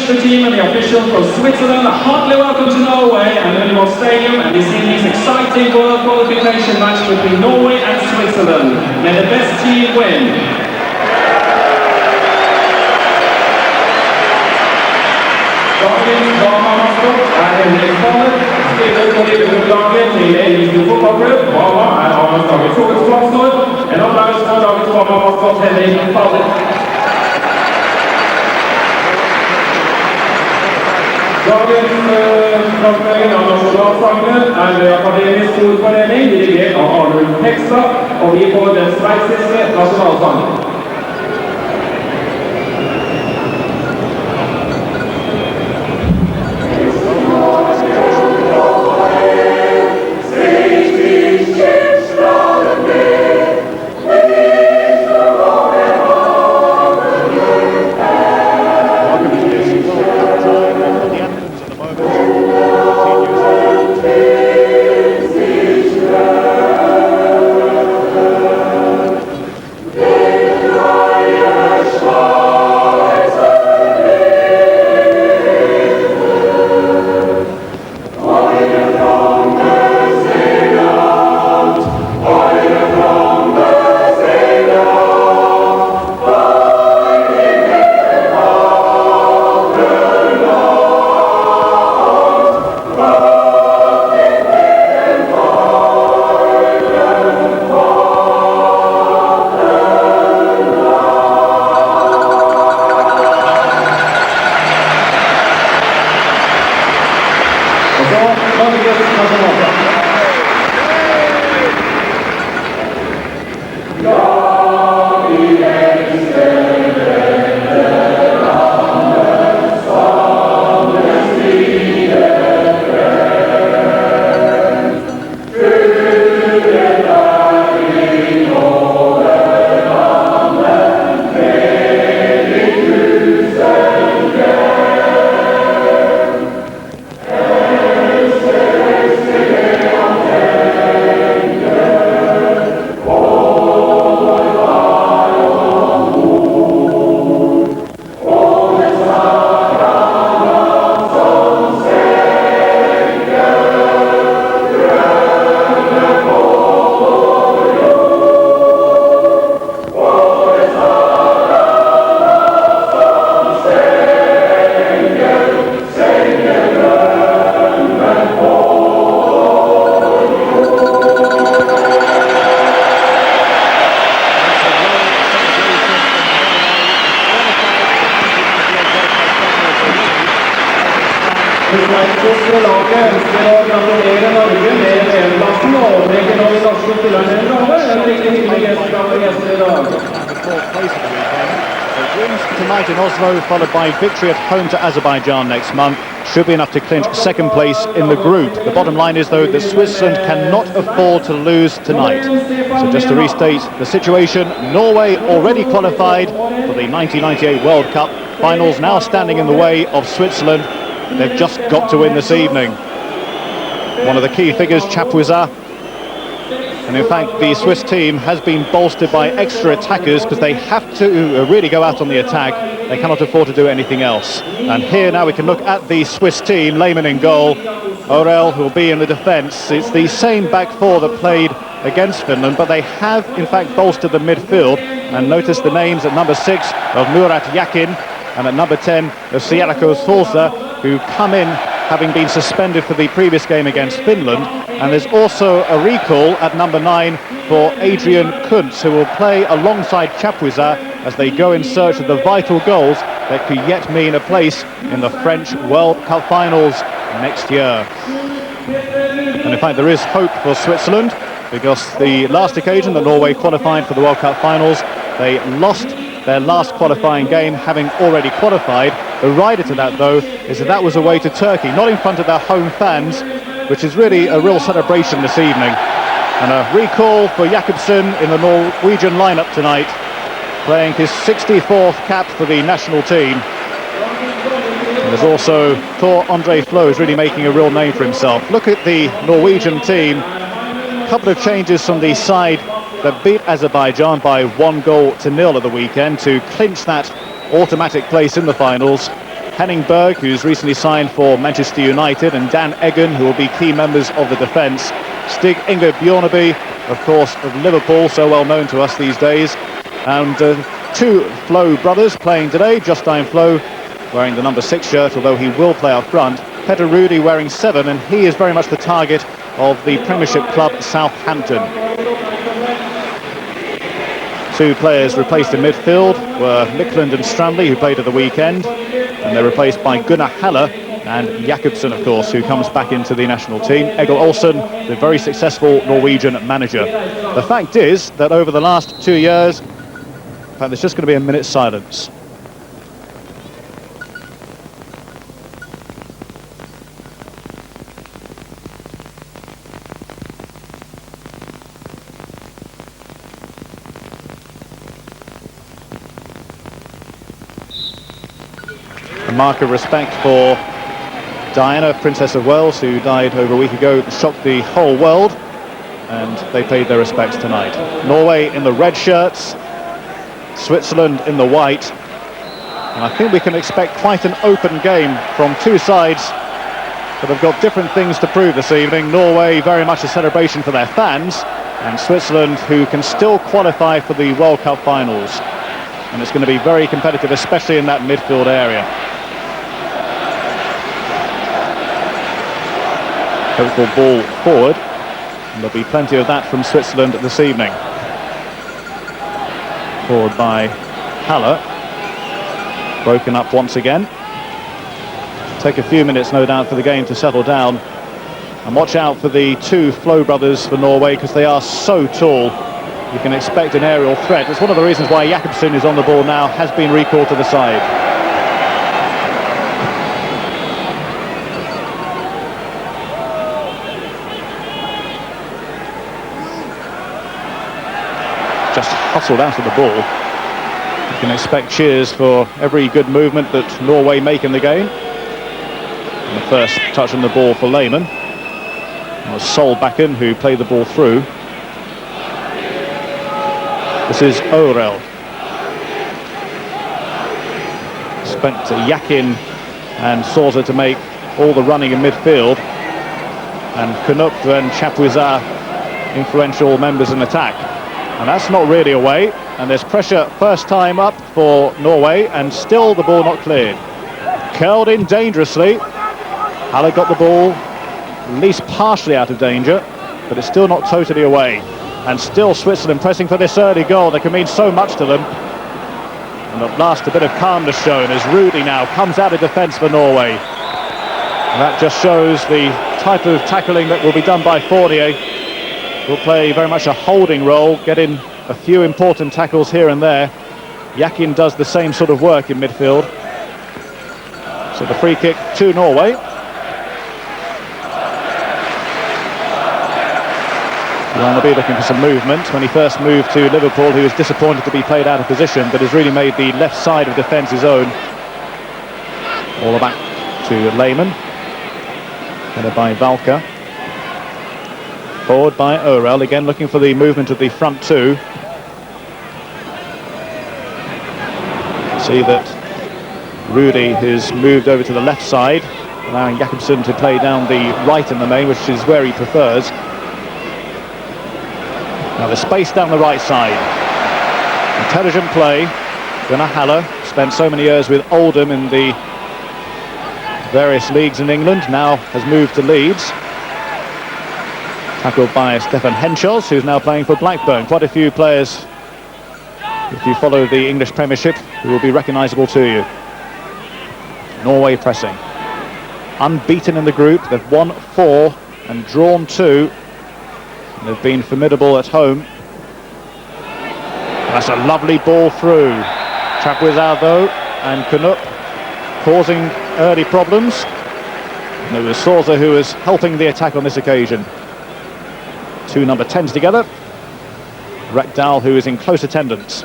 the team and the officials from Switzerland. A heartily welcome to Norway and Lilleborg Stadium and this evening's exciting world qualification match between Norway and Switzerland. May the best team win. Dagens damamaskot Henrik Fallet, spiller på Liverpool-laget til Eliten fotballklubb. Mamma A-landslagets hovedsponsor. En applaus for dagens damamaskot Henrik Fallet. Dagens framføring av nasjonalsangene ved Akademisk Hovedforening, dirigert av Arnulf Hekstad, og vi får den sveitsiske nasjonalsangen. Tonight in Oslo, followed by victory at home to Azerbaijan next month, should be enough to clinch second place in the group. The bottom line is, though, that Switzerland cannot afford to lose tonight. So just to restate the situation, Norway already qualified for the 1998 World Cup. Finals now standing in the way of Switzerland. They've just got to win this evening. One of the key figures, Chapuisat. And in fact, the Swiss team has been bolstered by extra attackers because they have to really go out on the attack. They cannot afford to do anything else. And here now we can look at the Swiss team. Lehmann in goal. Orel, who will be in the defence. It's the same back four that played against Finland, but they have in fact bolstered the midfield. And notice the names at number 6 of Murat Yakin and at number 10 of Sierako Sousa, who come in having been suspended for the previous game against Finland. And there's also a recall at number 9 for Adrian Kuntz, who will play alongside Chapuisat as they go in search of the vital goals that could yet mean a place in the French World Cup finals next year. And in fact, there is hope for Switzerland, because the last occasion that Norway qualified for the World Cup finals, they lost their last qualifying game, having already qualified. The rider to that, though, is that was away to Turkey, not in front of their home fans, which is really a real celebration this evening. And a recall for Jakobsen in the Norwegian lineup tonight, playing his 64th cap for the national team. And there's also Tor André Flo, who's really making a real name for himself. Look at the Norwegian team. A couple of changes from the side that beat Azerbaijan by 1-0 at the weekend to clinch that automatic place in the finals. Henning Berg, who's recently signed for Manchester United, and Dan Eggen, who will be key members of the defence. Stig Inge Bjorneby, of course, of Liverpool, so well known to us these days. And two Flo brothers playing today. Jostein Flo wearing the number 6 shirt, although he will play up front. Petter Rudy wearing 7, and he is very much the target of the Premiership club Southampton. Two players replaced in midfield were Mikland and Strandley, who played at the weekend, and they're replaced by Gunnar Haller and Jakobsen, of course, who comes back into the national team. Egil Olsen, the very successful Norwegian manager. The fact is that over the last 2 years, in fact, there's just going to be a minute's silence. A mark of respect for Diana, Princess of Wales, who died over a week ago, shocked the whole world, and they paid their respects tonight. Norway in the red shirts, Switzerland in the white, and I think we can expect quite an open game from two sides that have got different things to prove this evening. Norway very much a celebration for their fans, and Switzerland, who can still qualify for the World Cup finals. And it's going to be very competitive, especially in that midfield area. Hopeful ball forward, and there'll be plenty of that from Switzerland this evening. Forward by Haller, broken up once again. Take a few minutes, no doubt, for the game to settle down. And watch out for the two Flo brothers for Norway, because they are so tall. You can expect an aerial threat. It's one of the reasons why Jakobsen, who's on the ball now, has been recalled to the side. Just hustled out of the ball. You can expect cheers for every good movement that Norway make in the game. And the first touch on the ball for Lehmann. It was Solbakken who played the ball through. This is Orel. Spent Yakin and Souza to make all the running in midfield. And Knup and Chapuisat, influential members in attack. And that's not really away, and there's pressure first time up for Norway, and still the ball not cleared. Curled in dangerously. Haller got the ball at least partially out of danger, but it's still not totally away. And still Switzerland pressing for this early goal that can mean so much to them. And at last a bit of calmness shown as Rudy now comes out of defence for Norway. And that just shows the type of tackling that will be done by Fournier. Will play very much a holding role, get in a few important tackles here and there. Yakin does the same sort of work in midfield. So the free kick to Norway. Well, they'll be looking for some movement. When he first moved to Liverpool, he was disappointed to be played out of position, but has really made the left side of defence his own. All back to Lehmann. Headed by Valka. Forward by Orel, again looking for the movement of the front two. See that Rudy has moved over to the left side, allowing Jakobsen to play down the right in the main, which is where he prefers. Now the space down the right side. Intelligent play. Gunnar Haller spent so many years with Oldham in the various leagues in England, now has moved to Leeds. Tackled by Stefan Henschels, who's now playing for Blackburn. Quite a few players, if you follow the English Premiership, who will be recognisable to you. Norway pressing. Unbeaten in the group, they've won 4 and drawn 2. And they've been formidable at home. That's a lovely ball through. Chapuisat though, and Knup causing early problems. And it was Souza who was helping the attack on this occasion. Two number 10s together. Rekdal, who is in close attendance.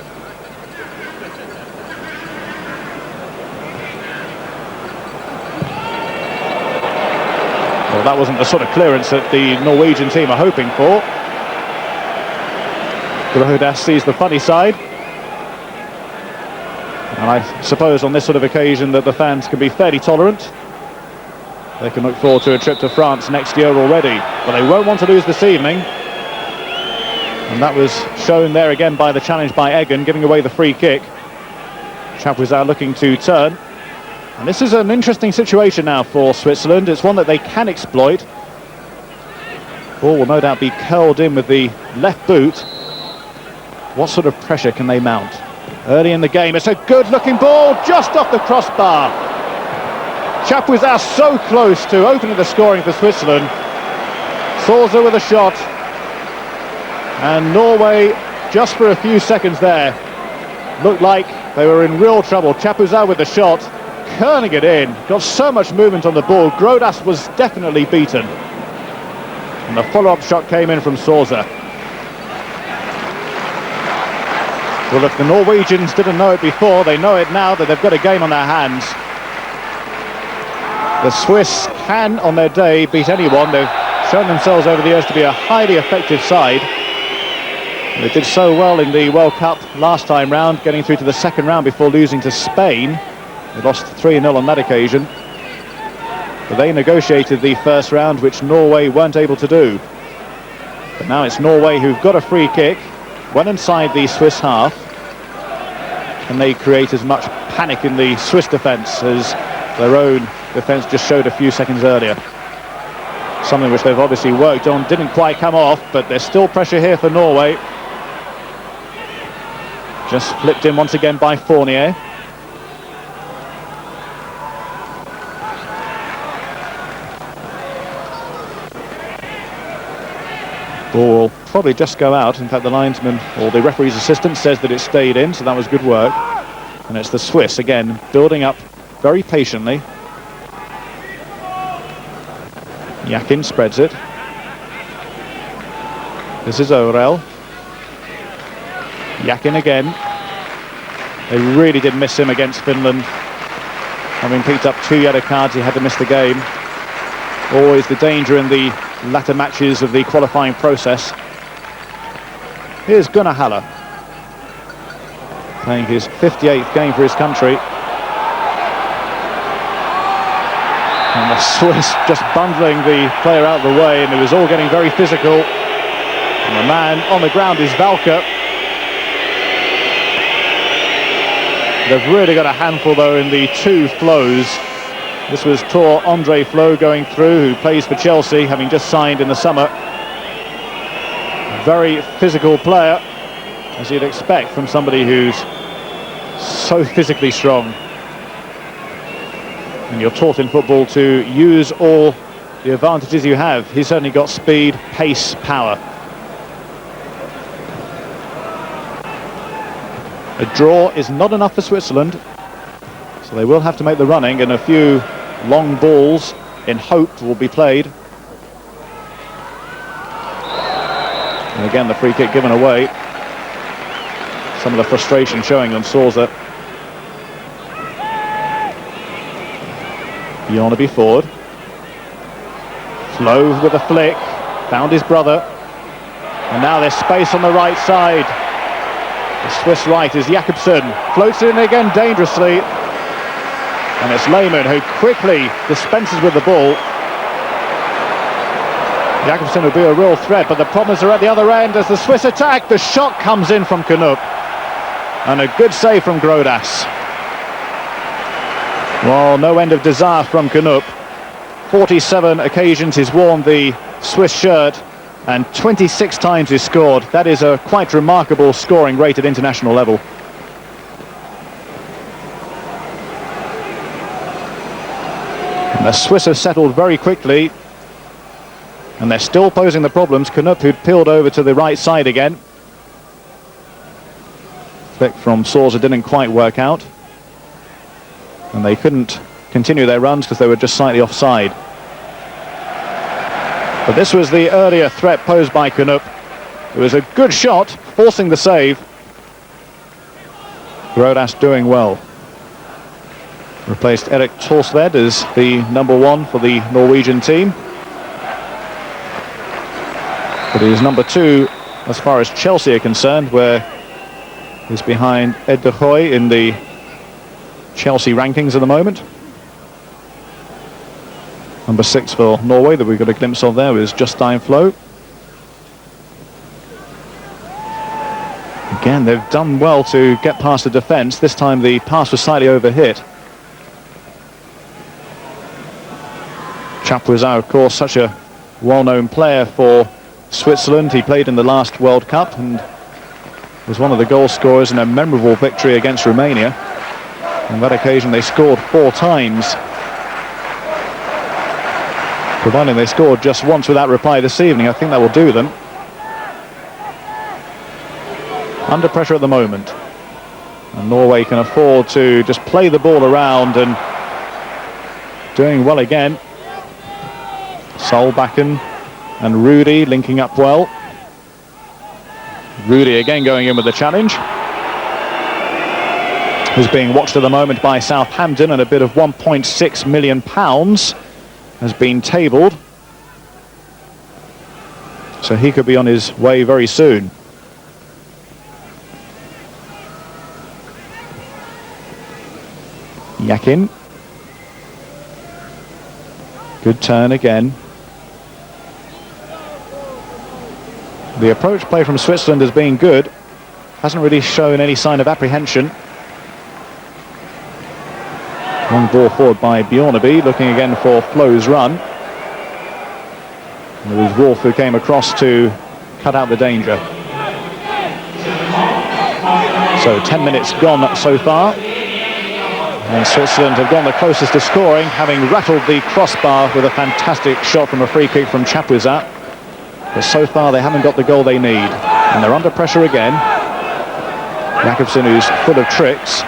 Well, that wasn't the sort of clearance that the Norwegian team are hoping for. Grodas sees the funny side. And I suppose on this sort of occasion that the fans can be fairly tolerant. They can look forward to a trip to France next year already, but they won't want to lose this evening. And that was shown there again by the challenge by Eggen, giving away the free kick. Chapuisat looking to turn. And this is an interesting situation now for Switzerland. It's one that they can exploit. Ball will no doubt be curled in with the left boot. What sort of pressure can they mount? Early in the game, it's a good-looking ball, just off the crossbar. Chapuisat so close to opening the scoring for Switzerland. Souza with a shot. And Norway, just for a few seconds there, looked like they were in real trouble. Chapuisat with the shot, curling it in. Got so much movement on the ball. Grodas was definitely beaten. And the follow-up shot came in from Souza. Well, if the Norwegians didn't know it before, they know it now that they've got a game on their hands. The Swiss can, on their day, beat anyone. They've shown themselves over the years to be a highly effective side. They did so well in the World Cup last time round, getting through to the second round before losing to Spain. They lost 3-0 on that occasion. But they negotiated the first round, which Norway weren't able to do. But now it's Norway who've got a free kick, well inside the Swiss half. And they create as much panic in the Swiss defence as their own defence just showed a few seconds earlier. Something which they've obviously worked on, didn't quite come off, but there's still pressure here for Norway. Just flipped in once again by Fournier. Ball will probably just go out. In fact, the linesman or the referee's assistant says that it stayed in, so that was good work. And it's the Swiss again building up very patiently. Yakin spreads it. This is Orel. Yakin again. They really did miss him against Finland. Having picked up 2 yellow cards, he had to miss the game. Always the danger in the latter matches of the qualifying process. Here's Gunnar Haller, playing his 58th game for his country. And the Swiss just bundling the player out of the way, and it was all getting very physical. And the man on the ground is Valker. They've really got a handful though in the 2 flows. This was Tor Andre Flo going through, who plays for Chelsea, having just signed in the summer. Very physical player, as you'd expect from somebody who's so physically strong. And you're taught in football to use all the advantages you have. He's certainly got speed, pace, power. A draw is not enough for Switzerland, so they will have to make the running, and a few long balls in hope will be played. And again, the free kick given away. Some of the frustration showing on Souza. Bjorneby forward. Flo with a flick. Found his brother. And now there's space on the right side. The Swiss right is Jakobsen. Floats in again dangerously. And it's Lehmann who quickly dispenses with the ball. Jakobsen will be a real threat, but the problems are at the other end as the Swiss attack. The shot comes in from Knoop. And a good save from Grodas. Well, no end of desire from Knoop. 47 occasions he's worn the Swiss shirt and 26 times he's scored. That is a quite remarkable scoring rate at international level. And the Swiss have settled very quickly. And they're still posing the problems. Knoop, who'd peeled over to the right side again. Flick from Souza didn't quite work out. And they couldn't continue their runs because they were just slightly offside. But this was the earlier threat posed by Knoop. It was a good shot, forcing the save. Grodas doing well. Replaced Erik Torsved as the number 1 for the Norwegian team. But he is number 2 as far as Chelsea are concerned, where he's behind Ed de Goey in the Chelsea rankings at the moment. Number 6 for Norway that we got a glimpse of there was Jostein Flo. Again, they've done well to get past the defence. This time the pass was slightly overhit. Chapuisat, of course, such a well-known player for Switzerland. He played in the last World Cup and was one of the goal scorers in a memorable victory against Romania. On that occasion they scored 4 times. Providing they scored just once without reply this evening, I think that will do them. Under pressure at the moment. And Norway can afford to just play the ball around, and doing well again. Solbakken and Rudy linking up well. Rudy again going in with the challenge. Who's being watched at the moment by Southampton, and a bid of £1.6 million has been tabled. So he could be on his way very soon. Yakin. Good turn again. The approach play from Switzerland has been good. Hasn't really shown any sign of apprehension. Long ball forward by Bjorneby, looking again for Flo's run. It was Wolf who came across to cut out the danger. So 10 minutes gone so far. And Switzerland have gone the closest to scoring, having rattled the crossbar with a fantastic shot from a free kick from Chapuisat. But so far they haven't got the goal they need. And they're under pressure again. Jakobsen, who's full of tricks.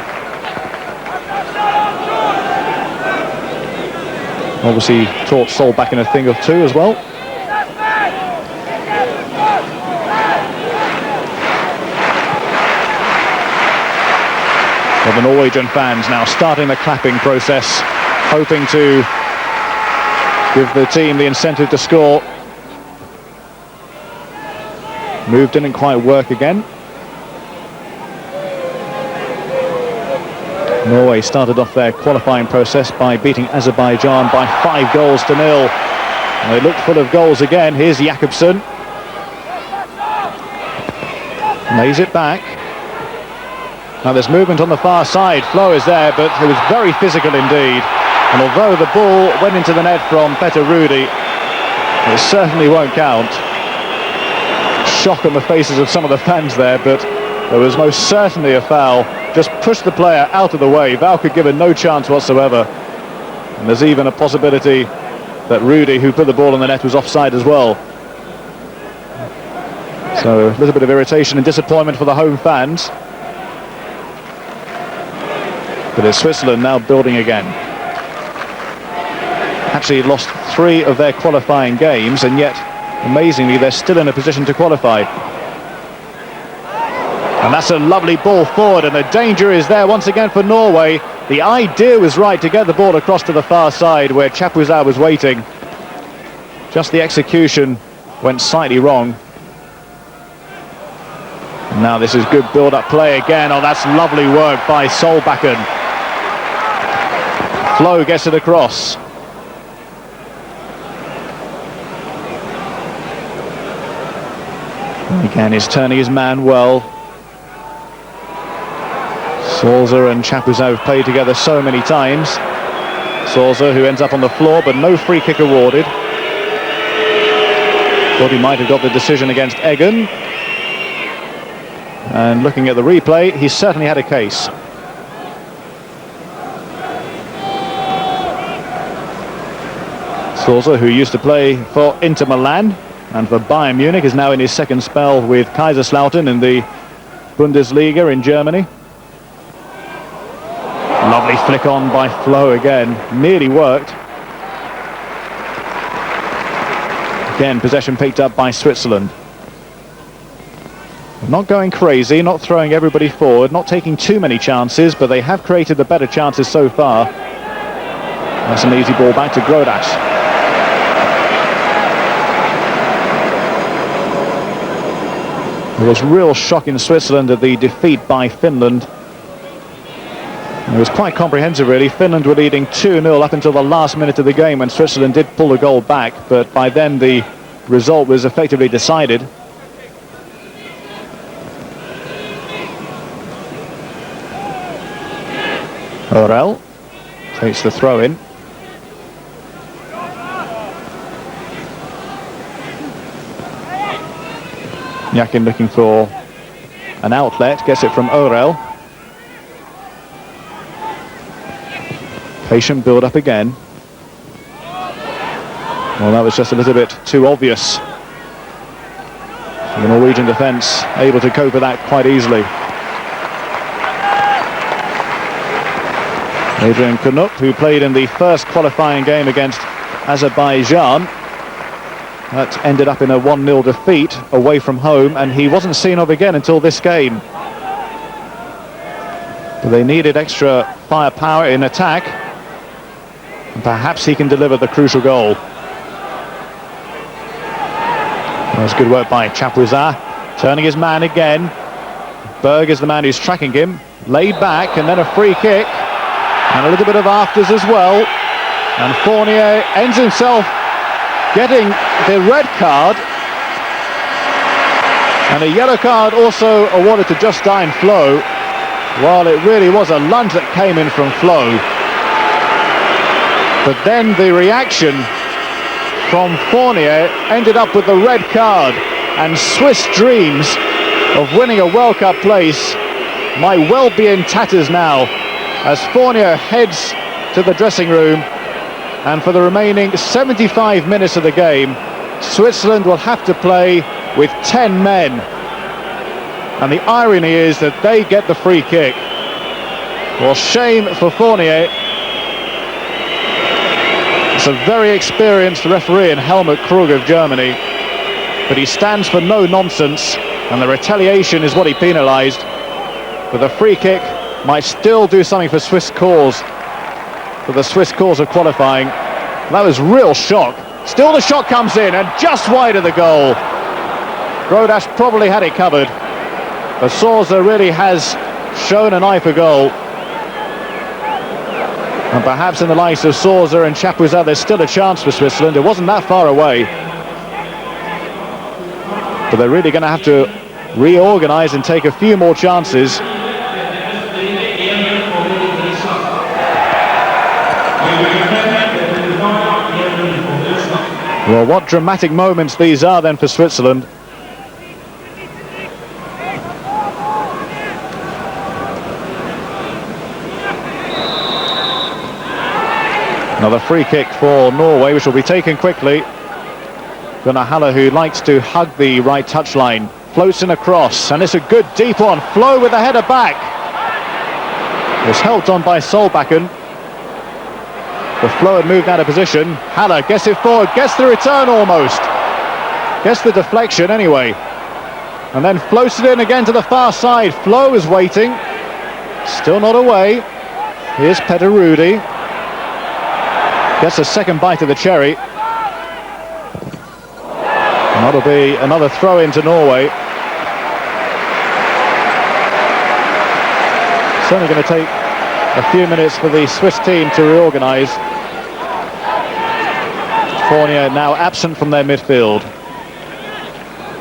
Obviously taught Solbakken a thing or two as well. Well, the Norwegian fans now starting the clapping process, hoping to give the team the incentive to score. Move didn't quite work again. Norway started off their qualifying process by beating Azerbaijan by 5 goals to 0. And they looked full of goals again. Here's Jakobsen. Lays it back. Now there's movement on the far side. Flo is there, but it was very physical indeed. And although the ball went into the net from Petter Rudy, it certainly won't count. Shock on the faces of some of the fans there, but there was most certainly a foul. Just pushed the player out of the way. Valk given no chance whatsoever. And there's even a possibility that Rudy, who put the ball in the net, was offside as well. So a little bit of irritation and disappointment for the home fans. But it's Switzerland now building again. Actually lost 3 of their qualifying games, and yet, amazingly, they're still in a position to qualify. And that's a lovely ball forward, and the danger is there once again for Norway. The idea was right to get the ball across to the far side where Chapuisat was waiting. Just the execution went slightly wrong. And now this is good build-up play again. Oh, that's lovely work by Solbakken. Flo gets it across. Again, he's turning his man well. Souza and Chapuisat have played together so many times. Souza, who ends up on the floor, but no free kick awarded. Thought he might have got the decision against Egan. And looking at the replay, he certainly had a case. Souza, who used to play for Inter Milan and for Bayern Munich, is now in his second spell with Kaiserslautern in the Bundesliga in Germany. Lovely flick on by Flo again. Nearly worked. Again, possession picked up by Switzerland. Not going crazy, not throwing everybody forward, not taking too many chances, but they have created the better chances so far. That's an easy ball back to Grodas. There was real shock in Switzerland at the defeat by Finland. It was quite comprehensive, really. Finland were leading 2-0 up until the last minute of the game when Switzerland did pull the goal back, but by then the result was effectively decided. Orel takes the throw in. Yakin looking for an outlet, gets it from Orel. Patient build up again. Well, that was just a little bit too obvious. The Norwegian defence able to cope with that quite easily. Adrian Kunuk, who played in the first qualifying game against Azerbaijan, that ended up in a 1-0 defeat away from home, and he wasn't seen of again until this game. But they needed extra firepower in attack, and perhaps he can deliver the crucial goal. That was good work by Chapuisat, turning his man again. Berg is the man who's tracking him, laid back, and then a free kick, and a little bit of afters as well. And Fournier ends himself getting the red card, and a yellow card also awarded to Justin Flo. Well, it really was a lunge that came in from Flo, but then the reaction from Fournier ended up with the red card, and Swiss dreams of winning a World Cup place might well be in tatters now, as Fournier heads to the dressing room. And for the remaining 75 minutes of the game, Switzerland will have to play with 10 men. And the irony is that they get the free kick. Well, shame for Fournier. It's a very experienced referee in Helmut Krug of Germany, but he stands for no nonsense, and the retaliation is what he penalised. But the free kick might still do something for Swiss cause. For the Swiss cause of qualifying. That was real shock. Still the shot comes in, and just wide of the goal. Grodas probably had it covered, but Sorza really has shown an eye for goal. And perhaps in the likes of Sorza and Chapuisat, there's still a chance for Switzerland. It wasn't that far away, but they're really going to have to reorganise and take a few more chances. Well, what dramatic moments these are then for Switzerland. Another free kick for Norway, which will be taken quickly. Gunnar Halle, who likes to hug the right touchline, floats in across, and it's a good deep one. Flo with the header back. Was helped on by Solbakken. The Flo had moved out of position. Halle gets it forward, gets the return almost. Gets the deflection anyway. And then floats it in again to the far side. Flo is waiting. Still not away. Here's Petter Rudi. Gets a second bite of the cherry. And that'll be another throw into Norway. Certainly going to take a few minutes for the Swiss team to reorganise. Fournier now absent from their midfield.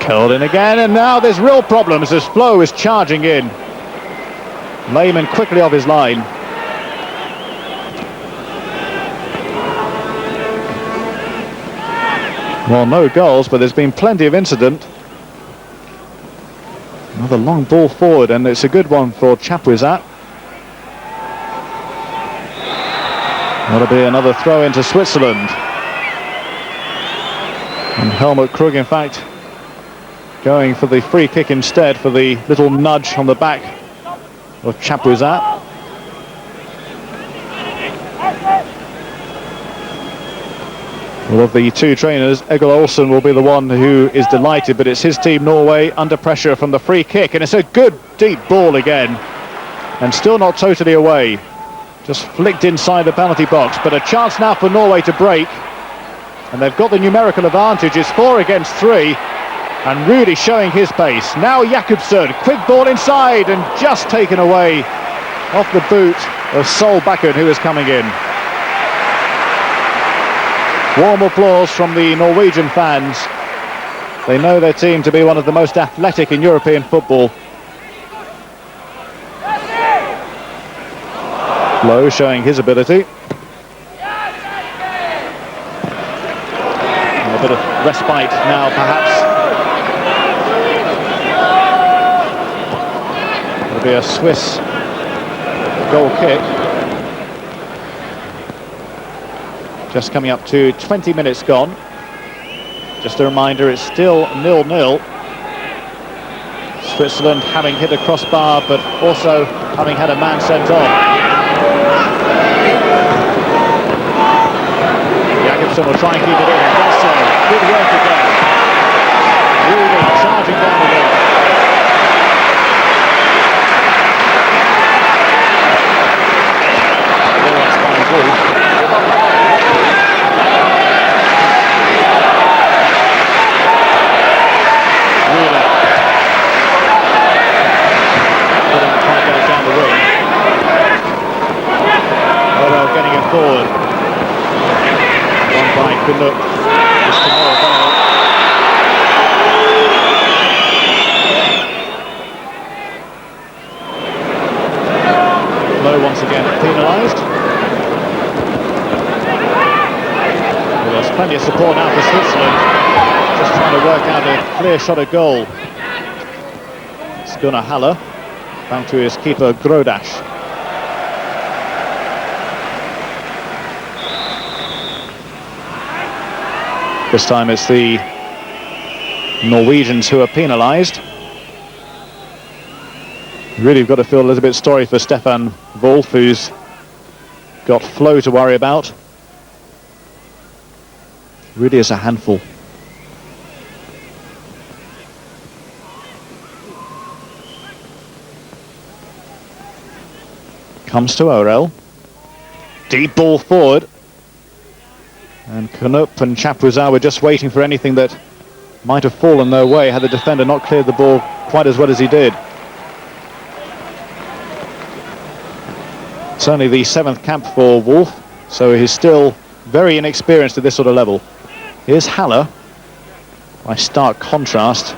Curled in again, and now there's real problems as Flo is charging in. Lehmann quickly off his line. Well, no goals, but there's been plenty of incident. Another long ball forward, and it's a good one for Chapuisat. That'll be another throw into Switzerland. And Helmut Krug, in fact, going for the free kick instead, for the little nudge on the back of Chapuisat. Well, of the two trainers, Egil Olsen will be the one who is delighted, but it's his team, Norway, under pressure from the free kick, and it's a good deep ball again, and still not totally away. Just flicked inside the penalty box, but a chance now for Norway to break. And they've got the numerical advantage. It's 4 against 3. And Rudi showing his pace. Now Jakobsen, quick ball inside and just taken away off the boot of Sol Bakken, who is coming in. Warm applause from the Norwegian fans. They know their team to be one of the most athletic in European football. Lowe showing his ability. And a bit of respite now, perhaps. It'll be a Swiss goal kick. Just coming up to 20 minutes gone. Just a reminder, it's still 0-0. Switzerland having hit a crossbar, but also having had a man sent off. Jakobsen will try and keep it in, and does so. Good work again. Really charging down the wing. Forward. One by Canuck. Lowe once again penalised. Well, there's plenty of support now for Switzerland. Just trying to work out a clear shot at goal. It's Gunnar Haller. Back to his keeper Grodash. This time it's the Norwegians who are penalised. Really, you've got to feel a little bit sorry for Stefan Wolf, who's got Flo to worry about. Really is a handful. Comes to Orel. Deep ball forward. And Knupp and Chapuisat were just waiting for anything that might have fallen their way had the defender not cleared the ball quite as well as he did. It's only the 7th camp for Wolf, so he's still very inexperienced at this sort of level. Here's Haller, by stark contrast,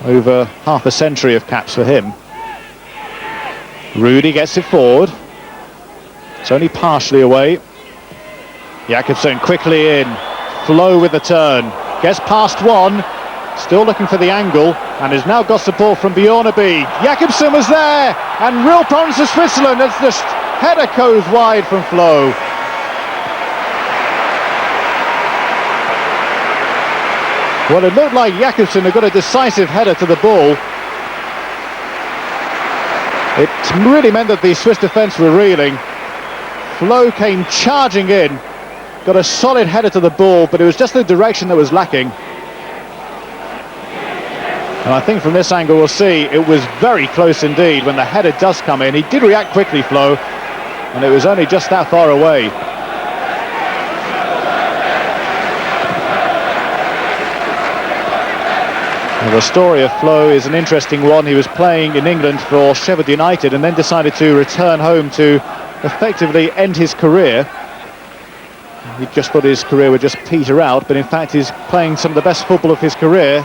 over half a century of caps for him. Rudy gets it forward. It's only partially away. Jakobsen quickly in, Flo with the turn, gets past one, still looking for the angle, and has now got support from Bjorneby. Jakobsen was there, and real problems for Switzerland as the header goes wide from Flo. Well, it looked like Jakobsen had got a decisive header to the ball. It really meant that the Swiss defence were reeling. Flo came charging in. Got a solid header to the ball, but it was just the direction that was lacking. And I think from this angle we'll see it was very close indeed when the header does come in. He did react quickly, Flo, and it was only just that far away. Well, the story of Flo is an interesting one. He was playing in England for Sheffield United and then decided to return home to effectively end his career. He just thought his career would just peter out, but in fact he's playing some of the best football of his career,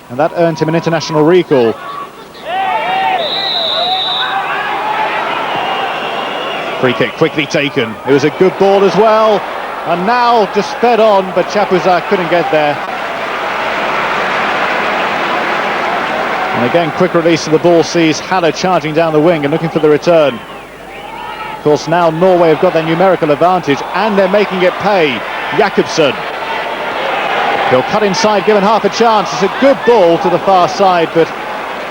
and that earned him an international recall. Free kick quickly taken. It was a good ball as well, and now just fed on, but Chapuisat couldn't get there. And again, quick release of the ball sees Haller charging down the wing and looking for the return. Of course, now Norway have got their numerical advantage and they're making it pay. Jakobsen. He'll cut inside, given half a chance. It's a good ball to the far side, but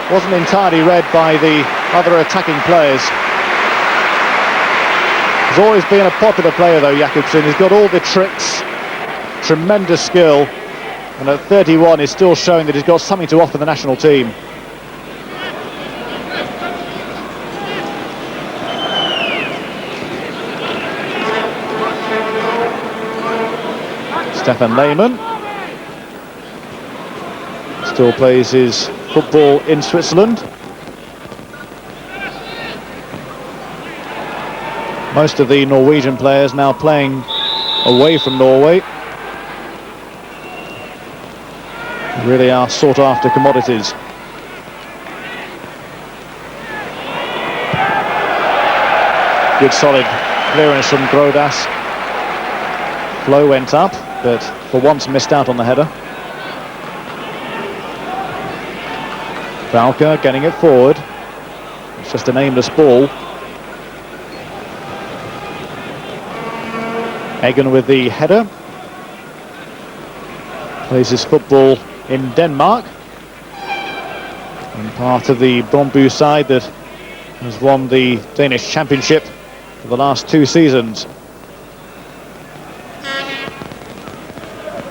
wasn't entirely read by the other attacking players. He's always been a popular player though, Jakobsen. He's got all the tricks, tremendous skill, and at 31 he's still showing that he's got something to offer the national team. Stefan Lehmann still plays his football in Switzerland. Most of the Norwegian players now playing away from Norway. Really are sought after commodities. Good solid clearance from Grodas. Flow went up, but for once missed out on the header. Valka getting it forward. It's just an aimless ball. Eggen with the header. Plays his football in Denmark. And part of the Brøndby side that has won the Danish Championship for the last 2 seasons.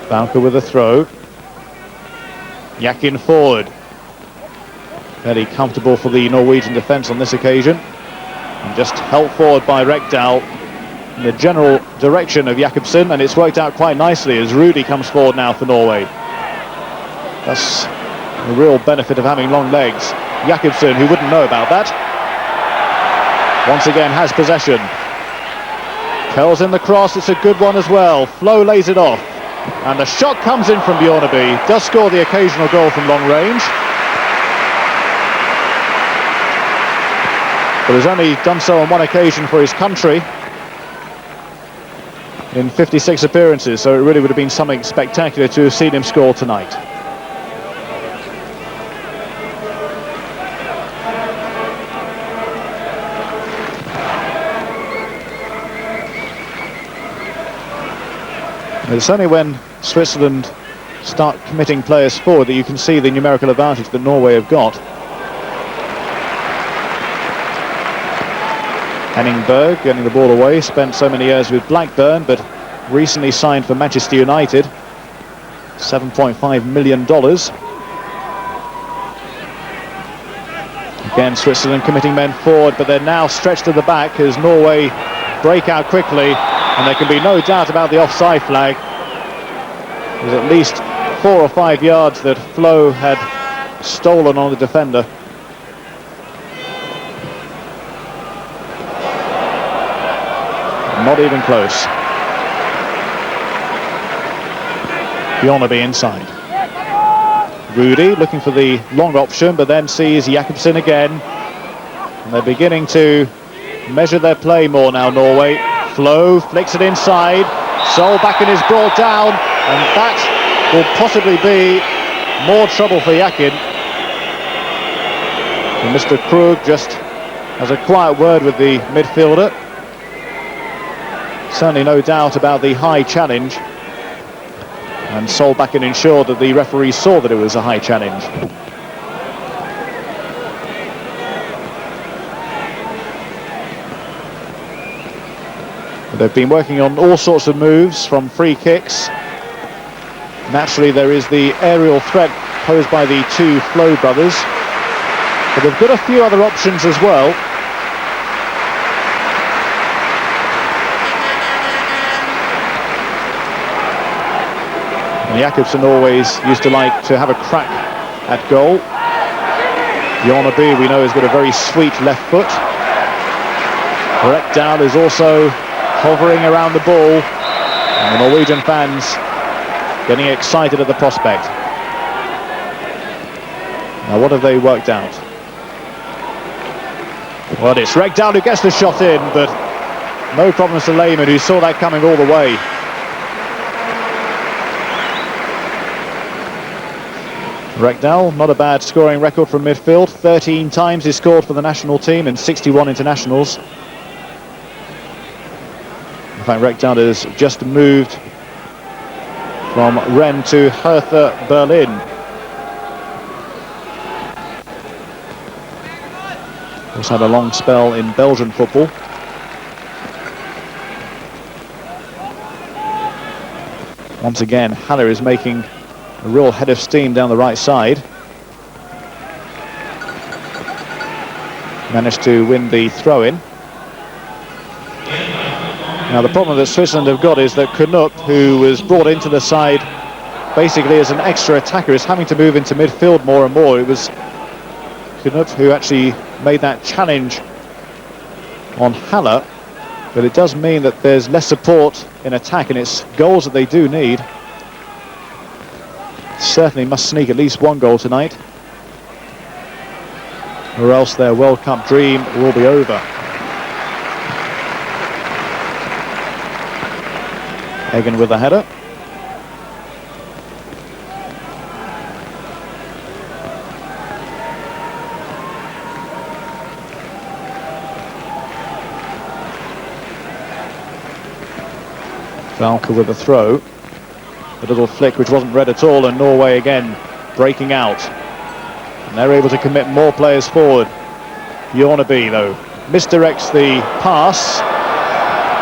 Valka with a throw. Yakin forward. Very comfortable for the Norwegian defence on this occasion. And just helped forward by Rekdal in the general direction of Jakobsen, and it's worked out quite nicely as Rudy comes forward now for Norway. That's the real benefit of having long legs. Jakobsen, who wouldn't know about that, once again has possession. Curls in the cross, it's a good one as well. Flo lays it off. And the shot comes in from Bjorneby. Does score the occasional goal from long range. But has only done so on one occasion for his country in 56 appearances, so it really would have been something spectacular to have seen him score tonight. It's only when Switzerland start committing players forward that you can see the numerical advantage that Norway have got. Henningberg getting the ball away, spent so many years with Blackburn, but recently signed for Manchester United. $7.5 million. Again, Switzerland committing men forward, but they're now stretched to the back as Norway break out quickly, and there can be no doubt about the offside flag. There's at least 4 or 5 yards that Flo had stolen on the defender. Not even close. Bjorneby inside. Rudy looking for the long option, but then sees Jakobsen again. And they're beginning to measure their play more now, Norway. Flo flicks it inside. Solbakken is brought down, and that will possibly be more trouble for Yakin. And Mr. Krug just has a quiet word with the midfielder. Certainly no doubt about the high challenge, and Solbakken ensured that the referee saw that it was a high challenge. They've been working on all sorts of moves from free kicks. Naturally there is the aerial threat posed by the 2 Flo brothers, but they've got a few other options as well. Jakobsen always used to like to have a crack at goal. Bjorneby, we know, has got a very sweet left foot. Rekdal is also hovering around the ball, and the Norwegian fans getting excited at the prospect. Now what have they worked out? Well, it's Rekdal who gets the shot in, but no problems to Lehmann, who saw that coming all the way. Rekdal, not a bad scoring record from midfield. 13 times he scored for the national team in 61 internationals. In fact, Rekdal has just moved from Rennes to Hertha Berlin. He's had a long spell in Belgian football. Once again, Haller is making a real head of steam down the right side. Managed to win the throw-in. Now the problem that Switzerland have got is that Knut, who was brought into the side basically as an extra attacker, is having to move into midfield more and more. It was Knut who actually made that challenge on Haller But it does mean that there's less support in attack, and it's goals that they do need. Certainly must sneak at least one goal tonight, or else their World Cup dream will be over. Egan with the header. Valka with the throw. A little flick which wasn't read at all, and Norway again breaking out. And they're able to commit more players forward. Bjorneby, though, misdirects the pass.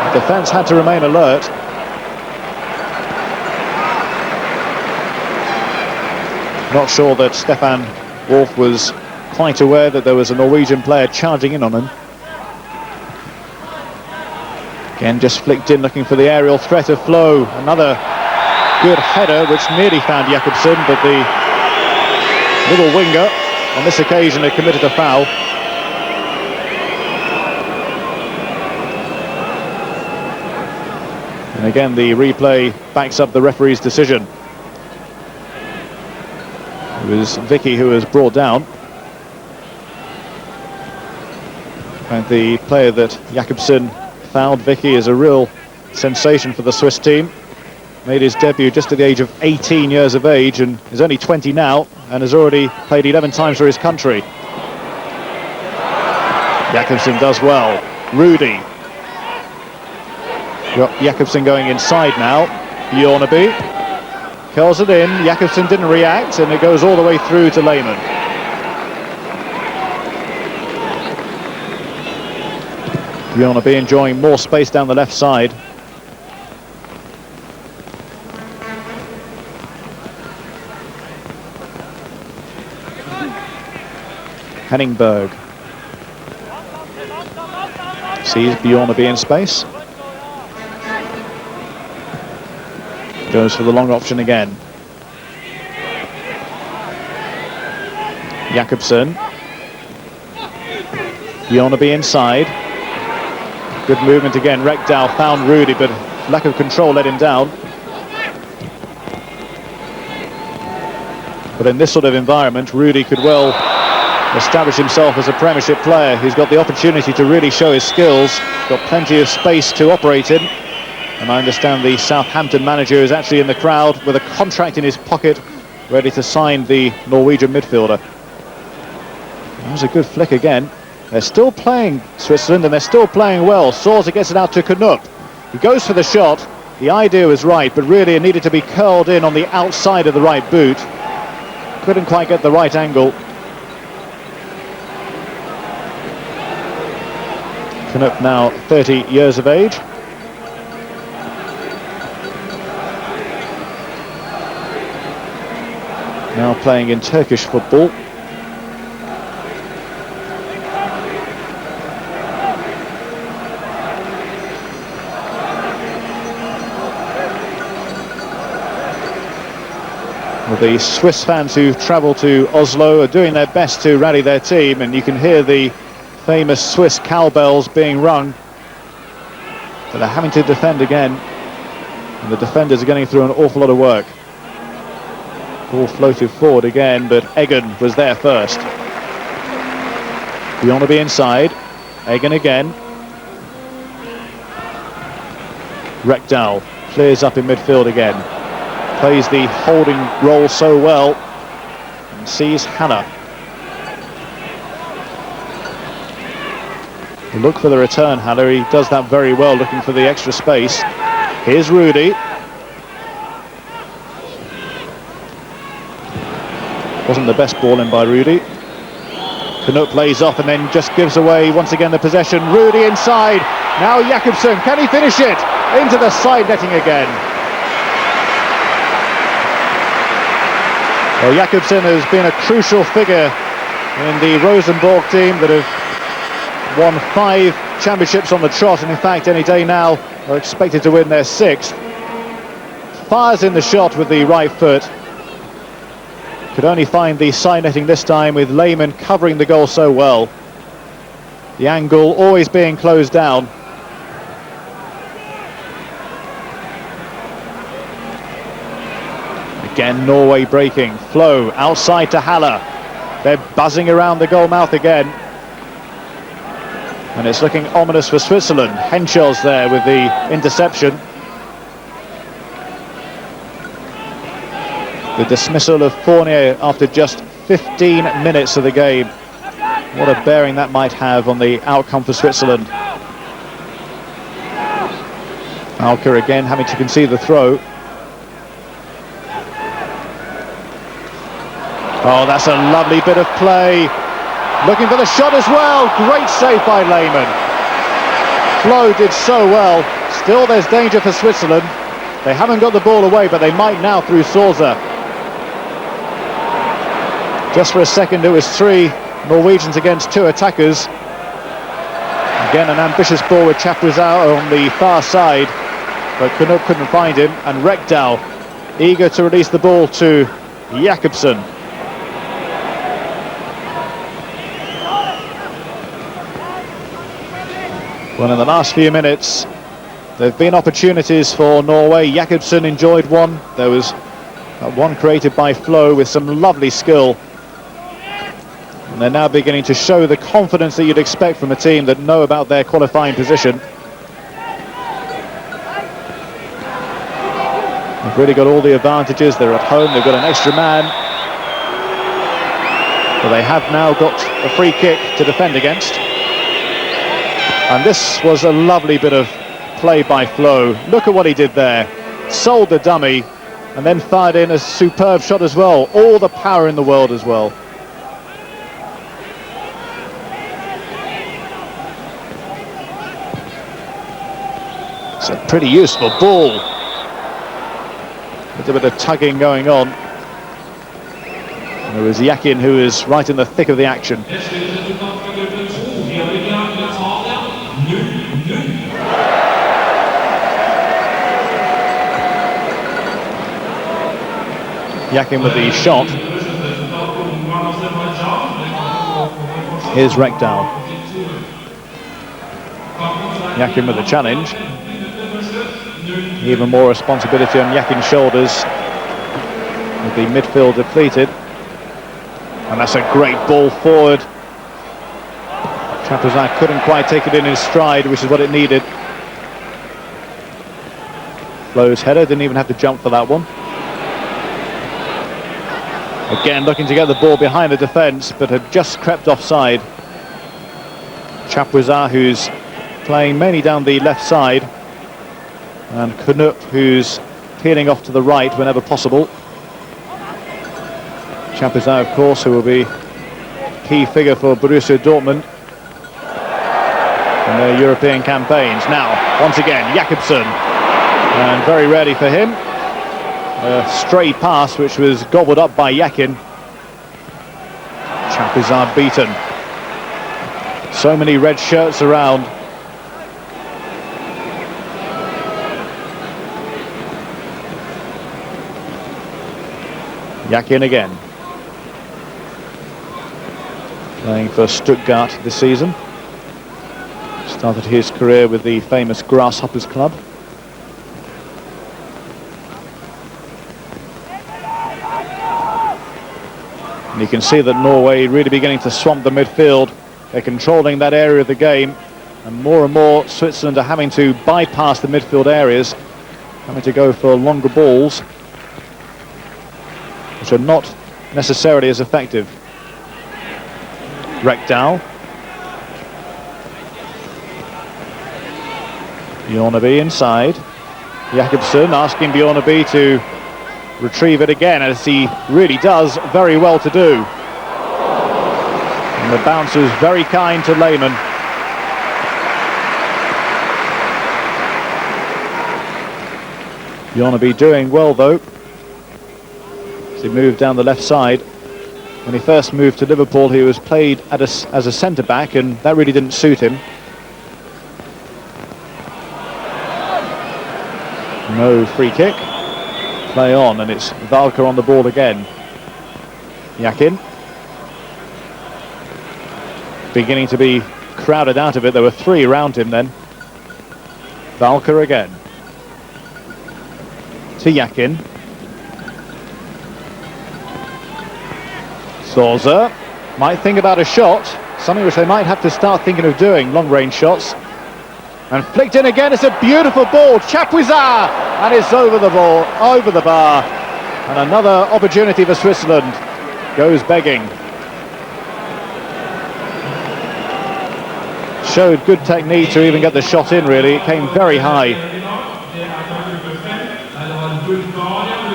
The defence had to remain alert. Not sure that Stefan Wolf was quite aware that there was a Norwegian player charging in on him. Again, just flicked in, looking for the aerial threat of Flo. Another good header, which nearly found Jakobsen, but the little winger on this occasion had committed a foul. And again, the replay backs up the referee's decision. It was Vicky who was brought down. And the player that Jakobsen fouled, Vicky, is a real sensation for the Swiss team. Made his debut just at the age of 18 years of age and is only 20 now and has already played 11 times for his country. Jakobsen does well. Rudy. Got Jakobsen going inside now. Bjorneby curls it in. Jakobsen didn't react, and it goes all the way through to Lehmann. Bjorneby enjoying more space down the left side. Henningberg sees Bjorneby in space. Goes for the long option again. Jakobsen. Bjorneby inside. Good movement again. Rekdal found Rudy, but lack of control let him down. But in this sort of environment, Rudy could well establish himself as a Premiership player. He's got the opportunity to really show his skills. Got plenty of space to operate in. And I understand the Southampton manager is actually in the crowd with a contract in his pocket, ready to sign the Norwegian midfielder. That was a good flick again. They're still playing, Switzerland, and they're still playing well. Sorsa gets it out to Canup. He goes for the shot. The idea was right, but really it needed to be curled in on the outside of the right boot. Couldn't quite get the right angle. Canup now 30 years of age. Now playing in Turkish football. Well, the Swiss fans who travel to Oslo are doing their best to rally their team, and you can hear the famous Swiss cowbells being rung. But they're having to defend again, and the defenders are getting through an awful lot of work. Ball floated forward again, but Egan was there first. Bjorneby inside. Egan again. Rekdal clears up in midfield again. Plays the holding role so well. And sees Hanna. Look for the return, Hanna. He does that very well, looking for the extra space. Here's Rudy. Wasn't the best ball in by Rudy. Canup plays off and then just gives away once again the possession. Rudy inside. Now Jakobsen. Can he finish it? Into the side netting again. Well, Jakobsen has been a crucial figure in the Rosenborg team that have won 5 championships on the trot, and in fact any day now are expected to win their 6th. Fires in the shot with the right foot. Could only find the side netting this time, with Lehmann covering the goal so well. The angle always being closed down. Again, Norway breaking. Flow outside to Haller. They're buzzing around the goal mouth again. And it's looking ominous for Switzerland. Henschel's there with the interception. The dismissal of Fournier after just 15 minutes of the game. What a bearing that might have on the outcome for Switzerland. Alker again having to concede the throw. Oh, that's a lovely bit of play. Looking for the shot as well. Great save by Lehmann. Flo did so well. Still there's danger for Switzerland. They haven't got the ball away, but they might now through Souza. Just for a second it was 3 Norwegians against 2 attackers. Again an ambitious ball with Chapuisat on the far side, but couldn't find him, and Rekdal eager to release the ball to Jakobsen. Well, in the last few minutes there have been opportunities for Norway. Jakobsen enjoyed one. There was one created by Flo with some lovely skill. And they're now beginning to show the confidence that you'd expect from a team that know about their qualifying position. They've really got all the advantages. They're at home, they've got an extra man. But they have now got a free kick to defend against. And this was a lovely bit of play by Flo. Look at what he did there. Sold the dummy and then fired in a superb shot as well. All the power in the world as well. It's a pretty useful ball. A bit of tugging going on. And it was Yakin who was right in the thick of the action. Yakin with the shot. Here's Rekdal. Yakin with the challenge. Even more responsibility on Yakin's shoulders with the midfield depleted. And that's a great ball forward. Chapuisat couldn't quite take it in his stride, which is what it needed. Flo's header, didn't even have to jump for that one. Again looking to get the ball behind the defence, but had just crept offside. Chapuisat, who's playing mainly down the left side, and Knupp, who's peeling off to the right whenever possible. Chapuisat, of course, who will be a key figure for Borussia Dortmund in their European campaigns. Now, once again, Jakobsen, and very rarely for him, a stray pass which was gobbled up by Yakin. Chapuisat beaten. So many red shirts around. Yakin again. Playing for Stuttgart this season. Started his career with the famous Grasshoppers Club. And you can see that Norway really beginning to swamp the midfield. They're controlling that area of the game, and more Switzerland are having to bypass the midfield areas, having to go for longer balls, which are not necessarily as effective. Rekdal. Bjornaby inside. Jakobsen asking Bjornaby to retrieve it again, as he really does very well to do. And the bounce was very kind to Lehmann. Bjornaby doing well though, as he moved down the left side. When he first moved to Liverpool, he was played as a centre-back, and that really didn't suit him. No free kick. Play on, and it's Valker on the ball again. Yakin. Beginning to be crowded out of it. There were 3 around him then. Valker again. To Yakin. Souza might think about a shot, something which they might have to start thinking of doing, long-range shots. And flicked in again, it's a beautiful ball, Chapuisat, and it's over the ball, over the bar. And another opportunity for Switzerland goes begging. Showed good technique to even get the shot in, really. It came very high.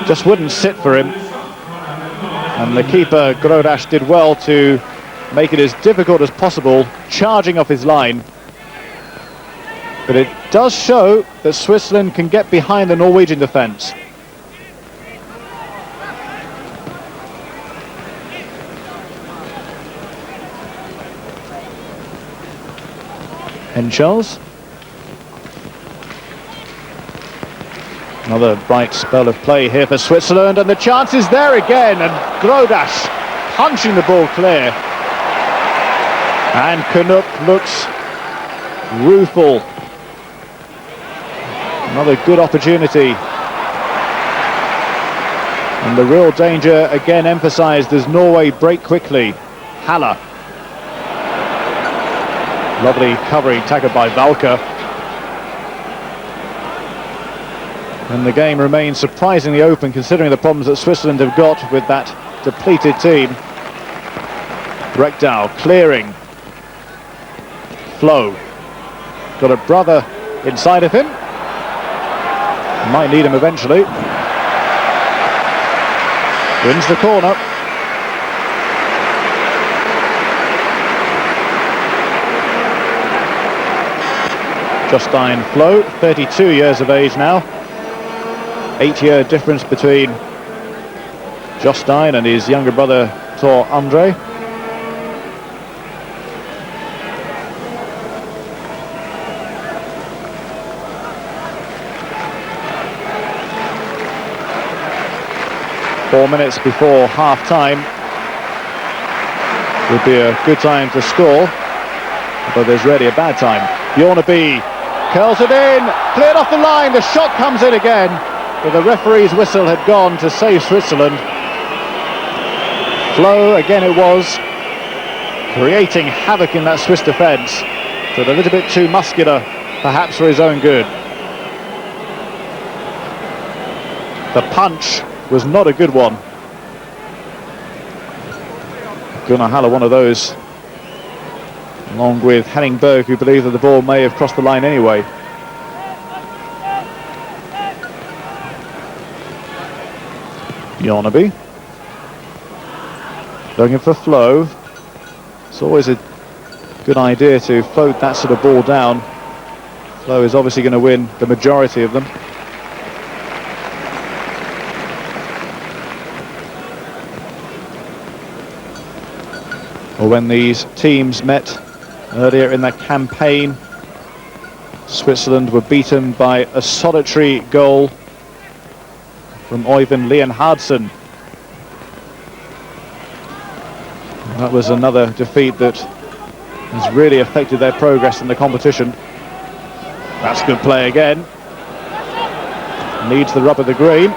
Just wouldn't sit for him. And the keeper, Grodash, did well to make it as difficult as possible, charging off his line. But it does show that Switzerland can get behind the Norwegian defence. Henschels. Another bright spell of play here for Switzerland, and the chance is there again, and Grodash punching the ball clear. And Canuck looks rueful. Another good opportunity. And the real danger again emphasised as Norway break quickly. Haller. Lovely covering tackle by Valka. And the game remains surprisingly open considering the problems that Switzerland have got with that depleted team. Rekdal clearing. Flo. Got a brother inside of him. Might need him eventually. Wins the corner. Jostein Flo, 32 years of age now. 8-year difference between Jostein and his younger brother Tor Andre. Four minutes before half-time would be a good time to score, but there's really a bad time. Bjorneby curls it in, cleared off the line, the shot comes in again, but the referee's whistle had gone to save Switzerland. Flo, again it was, creating havoc in that Swiss defence, but a little bit too muscular, perhaps for his own good. The punch was not a good one. Gunnar Haller, one of those, along with Henningberg, who believe that the ball may have crossed the line anyway. Bjorneby looking for Flo. It's always a good idea to float that sort of ball down. Flo is obviously going to win the majority of them. Or when these teams met earlier in their campaign, Switzerland were beaten by a solitary goal from Øyvind Leonhardsen. That was another defeat that has really affected their progress in the competition. That's good play again. Needs the rub of the green.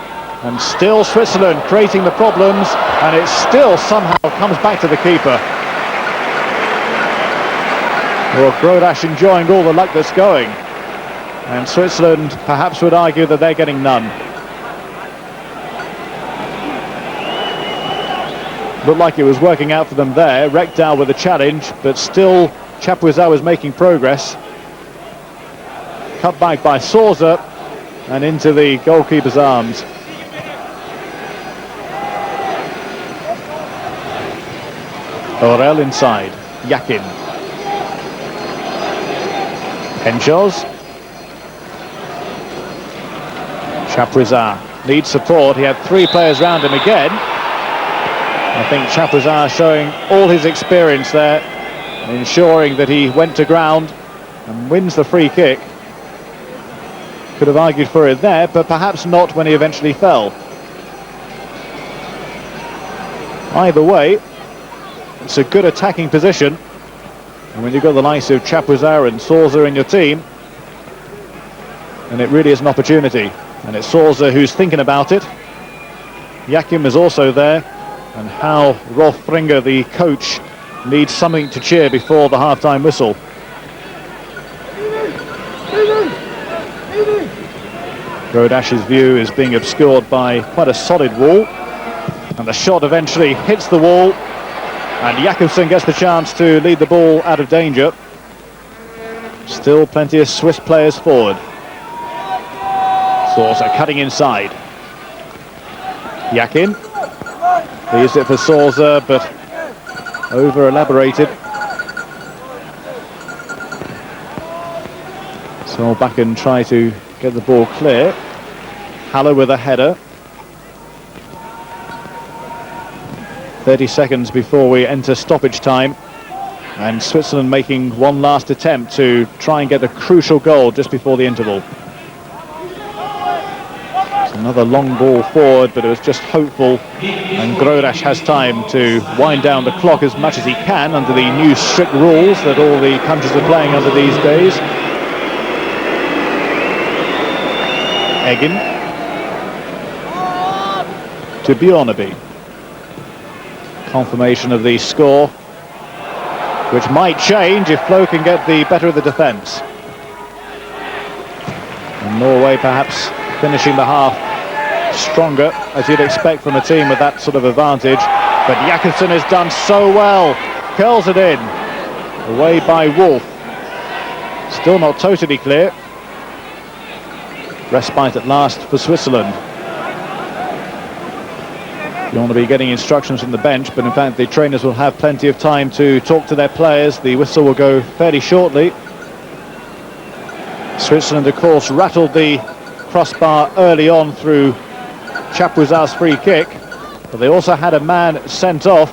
And still Switzerland creating the problems, and it still somehow comes back to the keeper. Well, Grodash enjoying all the luck that's going, and Switzerland perhaps would argue that they're getting none. Looked like it was working out for them there. Rekdal with a challenge, but still Chapuisat was making progress. Cut back by Souza and into the goalkeeper's arms. Orel inside, Yakin. Henschels. Chapuisat needs support. He had three players round him again. I think Chapuisat showing all his experience there, ensuring that he went to ground and wins the free kick. Could have argued for it there, but perhaps not when he eventually fell. Either way, it's a good attacking position. And when you've got the likes of Chapuisat and Souza in your team, and it really is an opportunity. And it's Souza who's thinking about it. Yakin is also there. And how Rolf Bringer, the coach, needs something to cheer before the half-time whistle. Grodash's view is being obscured by quite a solid wall, and the shot eventually hits the wall, and Jakobsen gets the chance to lead the ball out of danger. Still plenty of Swiss players forward. Sorsa cutting inside. Yakin. He used it for Sorsa, but over-elaborated. So I'll back and try to get the ball clear. Haller with a header. 30 seconds before we enter stoppage time. And Switzerland making one last attempt to try and get a crucial goal just before the interval. Another long ball forward, but it was just hopeful, and Grodash has time to wind down the clock as much as he can under the new strict rules that all the countries are playing under these days. Eggen to Bjornaby. Confirmation of the score, which might change if Flo can get the better of the defence. And Norway perhaps finishing the half stronger, as you'd expect from a team with that sort of advantage. But Jakobsen has done so well. Curls it in. Away by Wolf. Still not totally clear. Respite at last for Switzerland. You want to be getting instructions from the bench, but in fact the trainers will have plenty of time to talk to their players. The whistle will go fairly shortly. Switzerland, of course, rattled the crossbar early on through Chapuisat's free kick, but they also had a man sent off,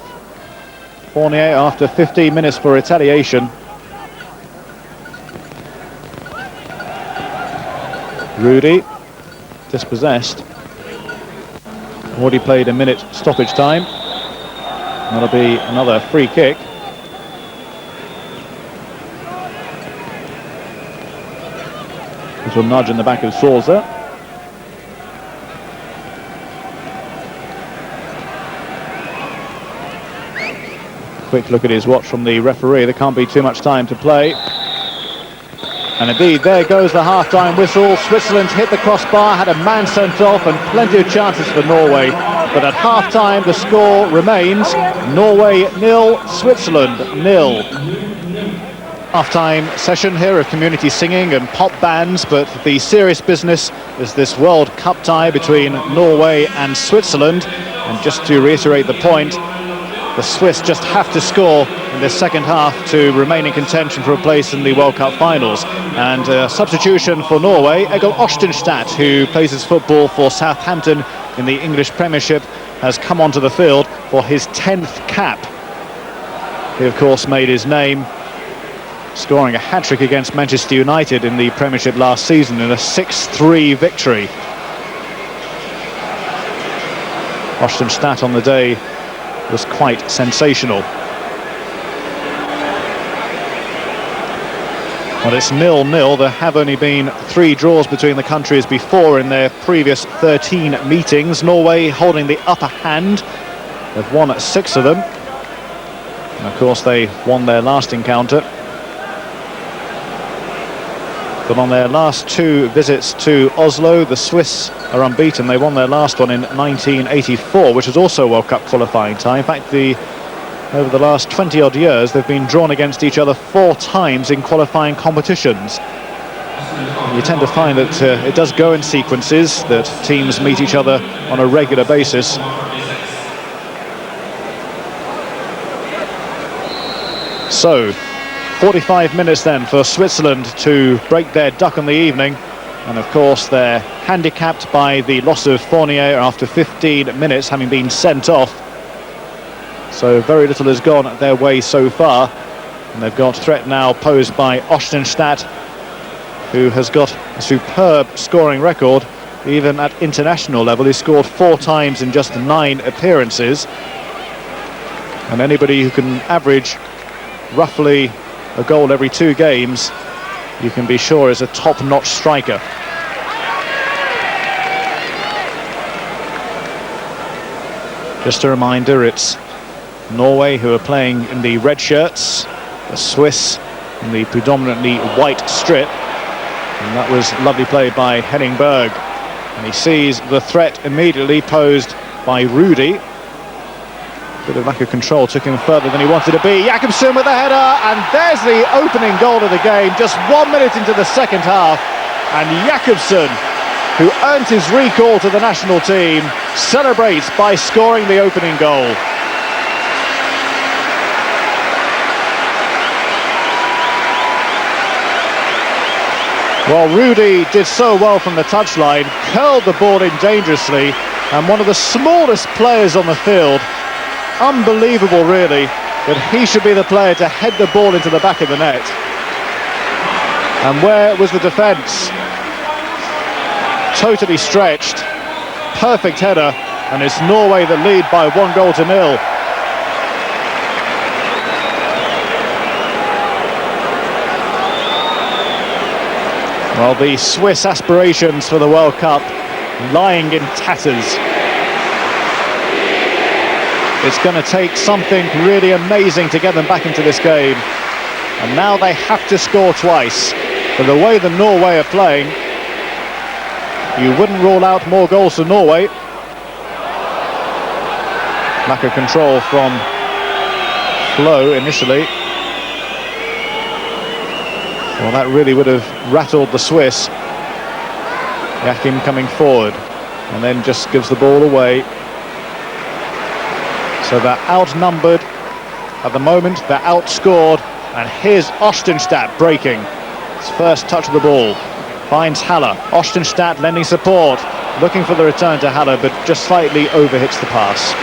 Fournier, after 15 minutes for retaliation. Rudy, dispossessed. Already played a minute stoppage time. That'll be another free kick. Little nudge in the back of Sorsa. Quick look at his watch from the referee. There can't be too much time to play. And indeed, there goes the half-time whistle. Switzerland hit the crossbar, had a man sent off, and plenty of chances for Norway. But at half-time, the score remains Norway 0, Switzerland 0. Half-time session here of community singing and pop bands, but the serious business is this World Cup tie between Norway and Switzerland. And just to reiterate the point, the Swiss just have to score in the second half to remain in contention for a place in the World Cup finals. And substitution for Norway, Egil Ostenstad, who plays his football for Southampton in the English Premiership, has come onto the field for his 10th cap. He, of course, made his name scoring a hat-trick against Manchester United in the Premiership last season in a 6-3 victory. Ostenstad on the day was quite sensational. Well, it's 0-0. There have only been 3 draws between the countries before in their previous 13 meetings. Norway holding the upper hand. They've won 6 of them. And of course, they won their last encounter. But on their last 2 visits to Oslo, the Swiss are unbeaten. They won their last one in 1984, which was also a World Cup qualifying tie. In fact, over the last 20-odd years, they've been drawn against each other 4 times in qualifying competitions. You tend to find that it does go in sequences, that teams meet each other on a regular basis. So, 45 minutes then for Switzerland to break their duck on the evening. And of course they're handicapped by the loss of Fournier after 15 minutes, having been sent off. So very little has gone their way so far. And they've got threat now posed by Ostenstad, who has got a superb scoring record, even at international level. He scored 4 times in just 9 appearances. And anybody who can average roughly a goal every 2 games, you can be sure is a top-notch striker. Just a reminder, it's Norway who are playing in the red shirts, the Swiss in the predominantly white strip. And that was lovely play by Henning Berg. And he sees the threat immediately posed by Rudy. Bit of lack of control took him further than he wanted to be. Jakobsen with the header, and there's the opening goal of the game, just 1 minute into the second half. And Jakobsen, who earned his recall to the national team, celebrates by scoring the opening goal. Well, Rudy did so well from the touchline, curled the ball in dangerously, and one of the smallest players on the field. Unbelievable, really, that he should be the player to head the ball into the back of the net. And where was the defence? Totally stretched, perfect header, and it's Norway that lead by 1-0. Well, the Swiss aspirations for the World Cup lying in tatters. It's going to take something really amazing to get them back into this game. And now they have to score twice. But the way that Norway are playing, you wouldn't rule out more goals for Norway. Lack of control from Flo initially. Well, that really would have rattled the Swiss. Yakim coming forward and then just gives the ball away. So they're outnumbered at the moment, they're outscored, and here's Ostenstadt breaking. His first touch of the ball, finds Haller. Ostenstadt lending support, looking for the return to Haller, but just slightly overhits the pass.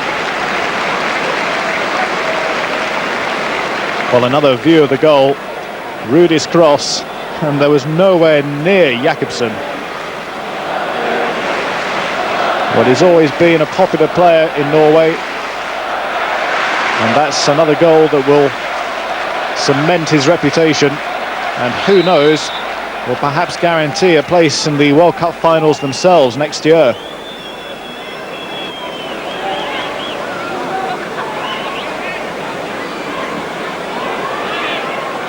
Well, another view of the goal, Rudy's cross, and there was nowhere near Jakobsen. Well, he's always been a popular player in Norway, and that's another goal that will cement his reputation, and who knows, will perhaps guarantee a place in the World Cup finals themselves next year.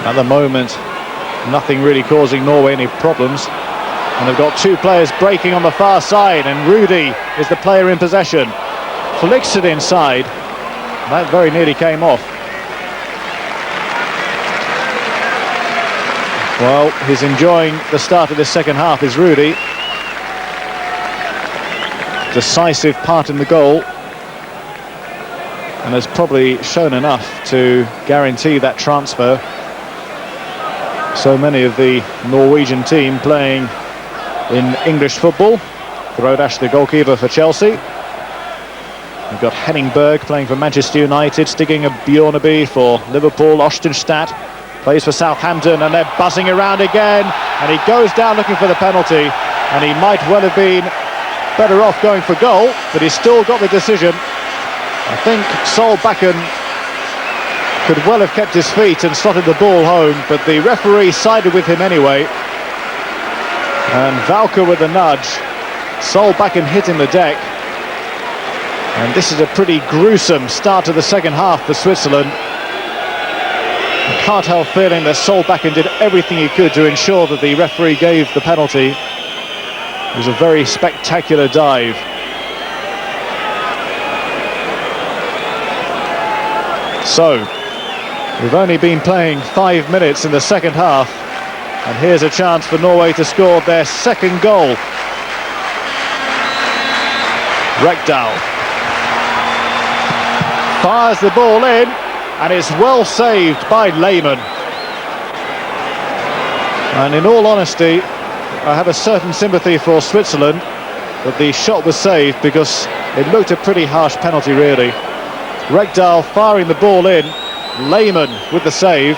At the moment, nothing really causing Norway any problems, and they've got two players breaking on the far side, and Rudy is the player in possession. Flicks it inside. That very nearly came off. Well, he's enjoying the start of this second half, is Rudy. Decisive part in the goal, and has probably shown enough to guarantee that transfer. So many of the Norwegian team playing in English football. Rodash, the goalkeeper for Chelsea. We've got Henning Berg playing for Manchester United, sticking a Bjorneby for Liverpool. Ostenstadt plays for Southampton, and they're buzzing around again, and he goes down looking for the penalty, and he might well have been better off going for goal, but he's still got the decision. I think Solbakken could well have kept his feet and slotted the ball home, but the referee sided with him anyway. And Valker with a nudge, Solbakken hitting the deck. And this is a pretty gruesome start to the second half for Switzerland. I can't help feeling that Solbakken did everything he could to ensure that the referee gave the penalty. It was a very spectacular dive. So, we've only been playing 5 minutes in the second half, and here's a chance for Norway to score their second goal. Rekdal fires the ball in, and it's well saved by Lehmann. And in all honesty, I have a certain sympathy for Switzerland, but the shot was saved because it looked a pretty harsh penalty, really. Rekdal firing the ball in, Lehmann with the save,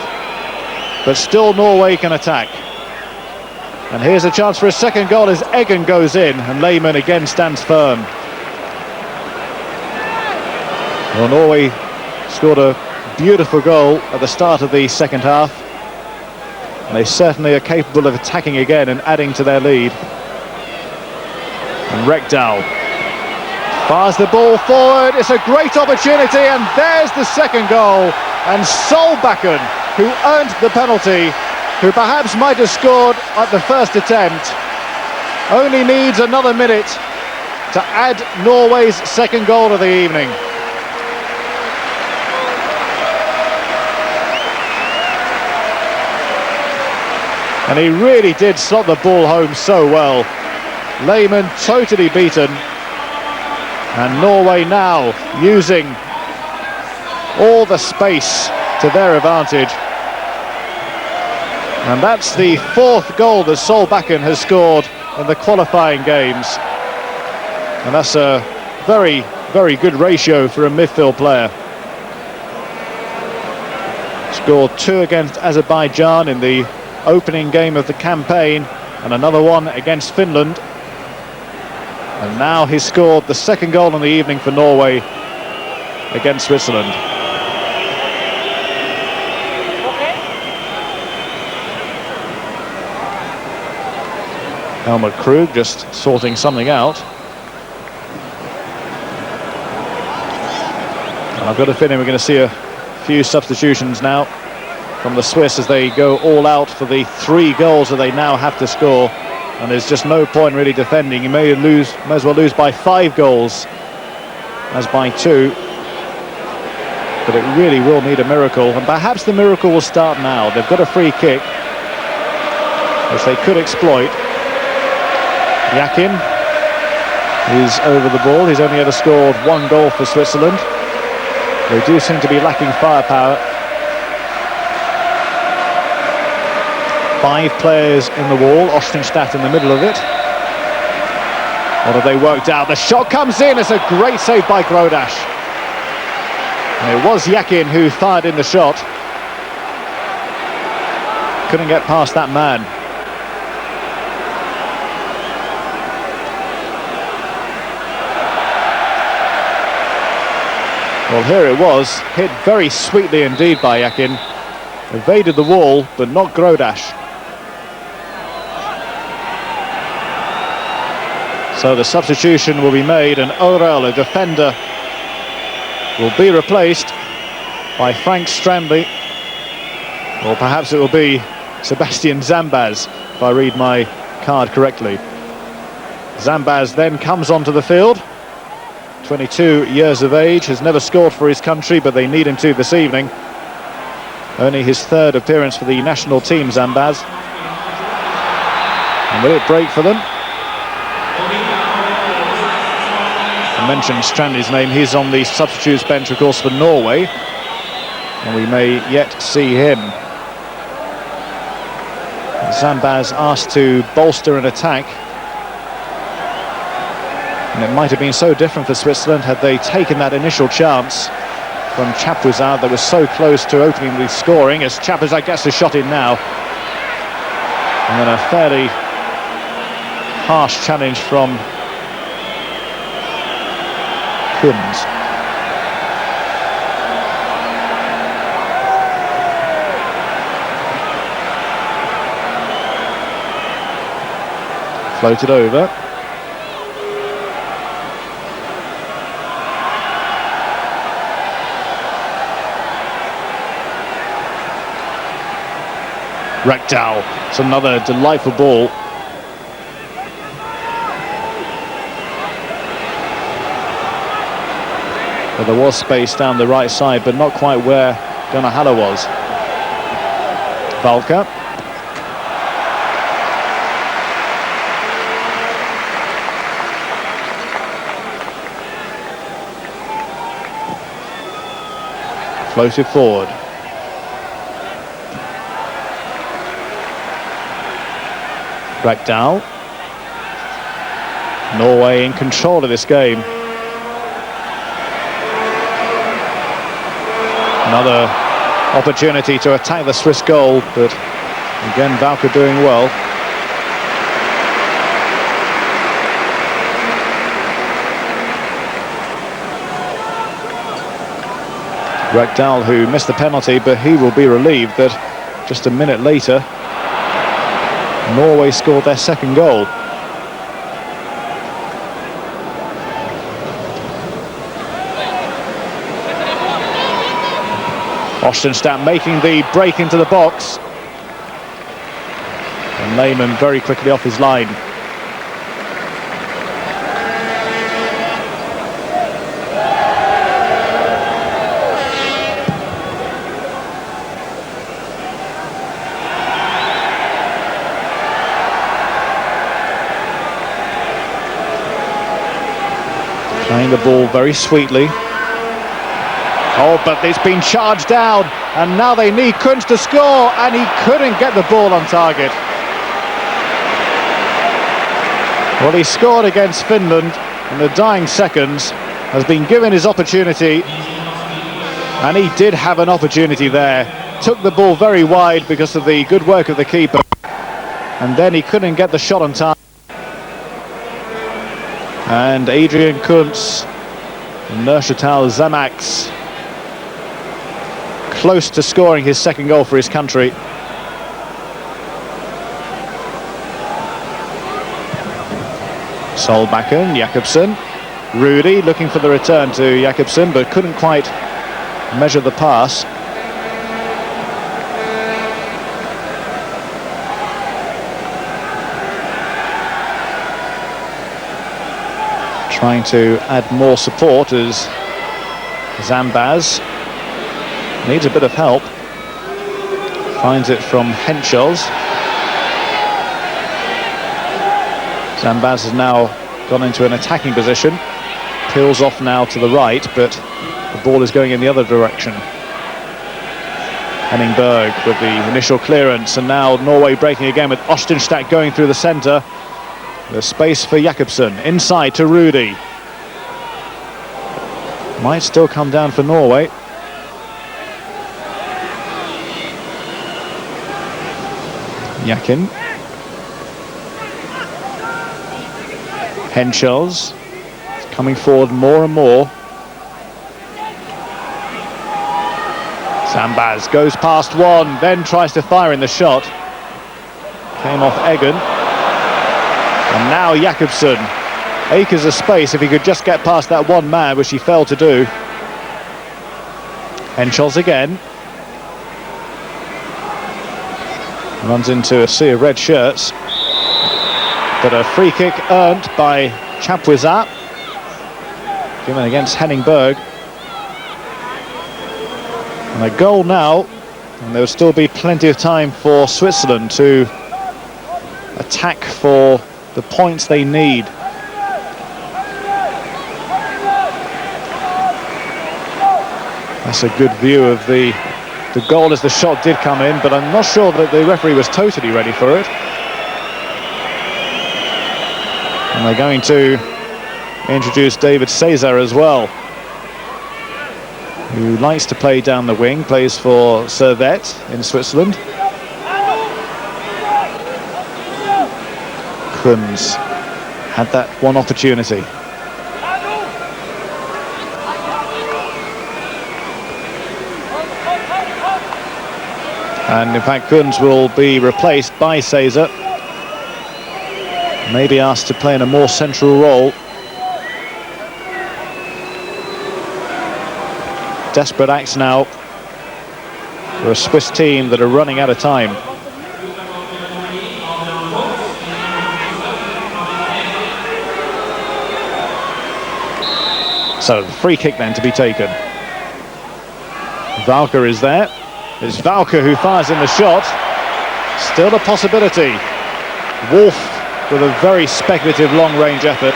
but still Norway can attack. And here's a chance for a second goal as Eggen goes in, and Lehmann again stands firm. Well, Norway scored a beautiful goal at the start of the second half, and they certainly are capable of attacking again and adding to their lead. And Rekdal Fires the ball forward, it's a great opportunity, and there's the second goal. And Solbakken, who earned the penalty, who perhaps might have scored at the first attempt, only needs another minute to add Norway's second goal of the evening. And he really did slot the ball home so well. Lehmann totally beaten. And Norway now using all the space to their advantage. And that's the fourth goal that Solbakken has scored in the qualifying games. And that's a very, very good ratio for a midfield player. Scored 2 against Azerbaijan in the opening game of the campaign, and another one against Finland. And now he's scored the second goal in the evening for Norway against Switzerland. Helmut Krug just sorting something out. And I've got a feeling we're going to see a few substitutions now from the Swiss as they go all out for the 3 goals that they now have to score. And there's just no point really defending. You may as well lose by 5 goals as by 2. But it really will need a miracle, and perhaps the miracle will start now. They've got a free kick which they could exploit. Yakin is over the ball. He's only ever scored 1 goal for Switzerland. They do seem to be lacking firepower. 5 players in the wall, Ostenstadt in the middle of it. What have they worked out? The shot comes in, it's a great save by Grodash. And it was Yakin who fired in the shot. Couldn't get past that man. Well, here it was, hit very sweetly indeed by Yakin. Evaded the wall, but not Grodash. So the substitution will be made, and Orel, a defender, will be replaced by Frank Strandli. Or perhaps it will be Sebastian Zambaz, if I read my card correctly. Zambaz then comes onto the field. 22 years of age, has never scored for his country, but they need him to this evening. Only his 3rd appearance for the national team, Zambaz. And will it break for them? I mentioned Strandli's name. He's on the substitutes bench, of course, for Norway. And we may yet see him. Zambaz asked to bolster an attack. And it might have been so different for Switzerland had they taken that initial chance from Chapuisat that was so close to opening the scoring, as Chapuisat gets the shot in now. And then a fairly harsh challenge from Kunz. Floated over. Rekdal, it's another delightful ball. But there was space down the right side, but not quite where Gunnar was. Valka. Floated forward. Rekdal. Norway in control of this game. Another opportunity to attack the Swiss goal, but again Valka doing well. Rekdal, who missed the penalty, but he will be relieved that just a minute later Norway scored their second goal. Ostenstadt making the break into the box. And Lehmann very quickly off his line. Playing the ball very sweetly. Oh, but it's been charged down, and now they need Kunz to score, and he couldn't get the ball on target. Well, he scored against Finland in the dying seconds, has been given his opportunity, and he did have an opportunity there. Took the ball very wide because of the good work of the keeper, and then he couldn't get the shot on target. And Adrian Kunz, Neuchâtel Xamax, close to scoring his second goal for his country. Solbakken, Jakobsen, Rudy looking for the return to Jakobsen, but couldn't quite measure the pass. Trying to add more support as Zambaz needs a bit of help. Finds it from Henschels. Zambaz has now gone into an attacking position. Peels off now to the right, but the ball is going in the other direction. Henning Berg with the initial clearance, and now Norway breaking again with Ostenstadt going through the centre. There's space for Jakobsen, inside to Rudy. Might still come down for Norway. Yakin. Henschels coming forward more and more. Zambaz goes past one, then tries to fire in the shot. Came off Eggen. And now Jakobsen. Acres of space if he could just get past that one man, which he failed to do. Henschels again. Runs into a sea of red shirts. But a free kick earned by Chapuisat. Given against Henning Berg. And a goal now. And there will still be plenty of time for Switzerland to attack for the points they need. That's a good view of the goal as the shot did come in, but I'm not sure that the referee was totally ready for it. And they're going to introduce David Cesar as well, who likes to play down the wing, plays for Servette in Switzerland. Kunz had that one opportunity. And in fact, Kunz will be replaced by Cesar. Maybe asked to play in a more central role. Desperate acts now for a Swiss team that are running out of time. So the free kick then to be taken. Valker is there. It's Valker who fires in the shot. Still a possibility. Wolf with a very speculative long-range effort.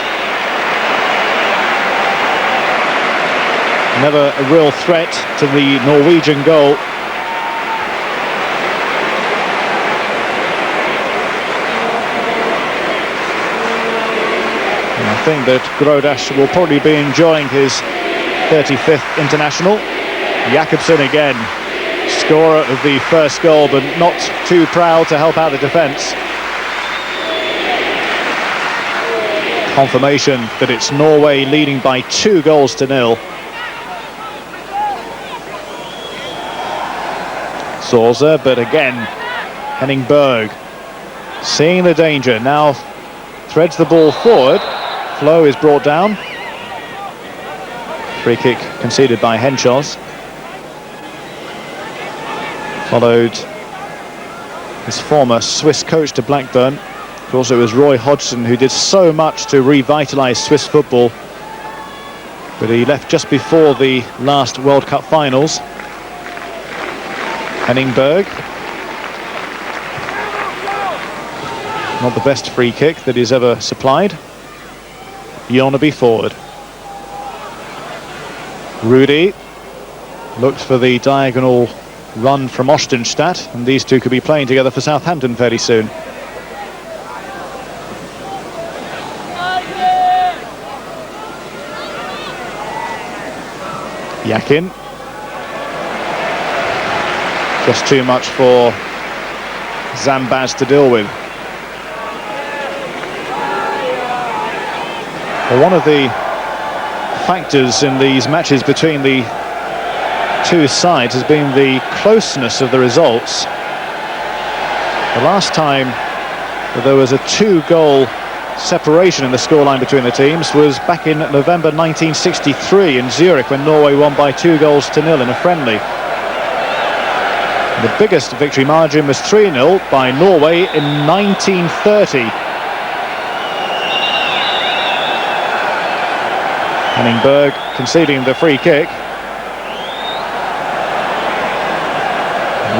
Never a real threat to the Norwegian goal. And I think that Grodash will probably be enjoying his 35th international. Jakobsen again, scorer of the first goal, but not too proud to help out the defence. Confirmation that it's Norway leading by 2-0. Sorza, but again, Henning Berg seeing the danger, now threads the ball forward. Flow is brought down. Free kick conceded by Henschels. Followed his former Swiss coach to Blackburn. Of course, it was Roy Hodgson who did so much to revitalise Swiss football, but he left just before the last World Cup finals. Henningberg. Not the best free kick that he's ever supplied. Bjorneby forward. Rudy looked for the diagonal run from Ostenstadt, and these two could be playing together for Southampton fairly soon. Yakin. Just too much for Zambaz to deal with. Well, one of the factors in these matches between the two sides has been the closeness of the results. The last time that there was a 2-goal separation in the scoreline between the teams was back in November 1963 in Zurich, when Norway won by 2-0 in a friendly. The biggest victory margin was 3-0 by Norway in 1930. Henningberg conceding the free kick.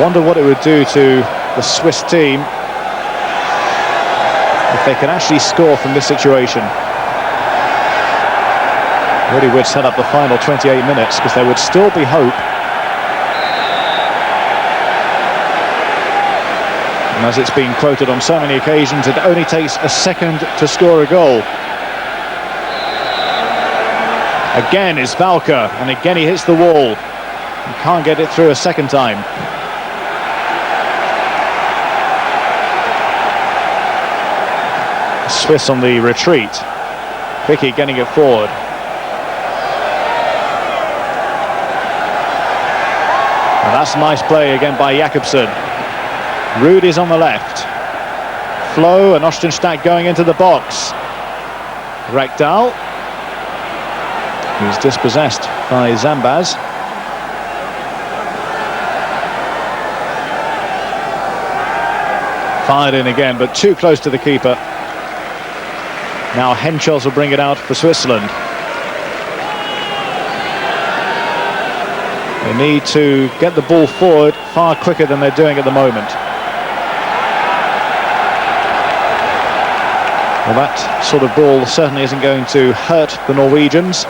Wonder what it would do to the Swiss team if they could actually score from this situation. Really would set up the final 28 minutes, because there would still be hope. And as it's been quoted on so many occasions, it only takes a second to score a goal. Again is Valker, and again he hits the wall. He can't get it through a second time. Swiss on the retreat. Vicky getting it forward. And that's nice play again by Jakobsen. Rudy's on the left. Flo and Ostenstadt going into the box. Rekdal. He's dispossessed by Zambaz. Fired in again, but too close to the keeper. Now Henschels will bring it out for Switzerland. They need to get the ball forward far quicker than they're doing at the moment. Well, that sort of ball certainly isn't going to hurt the Norwegians.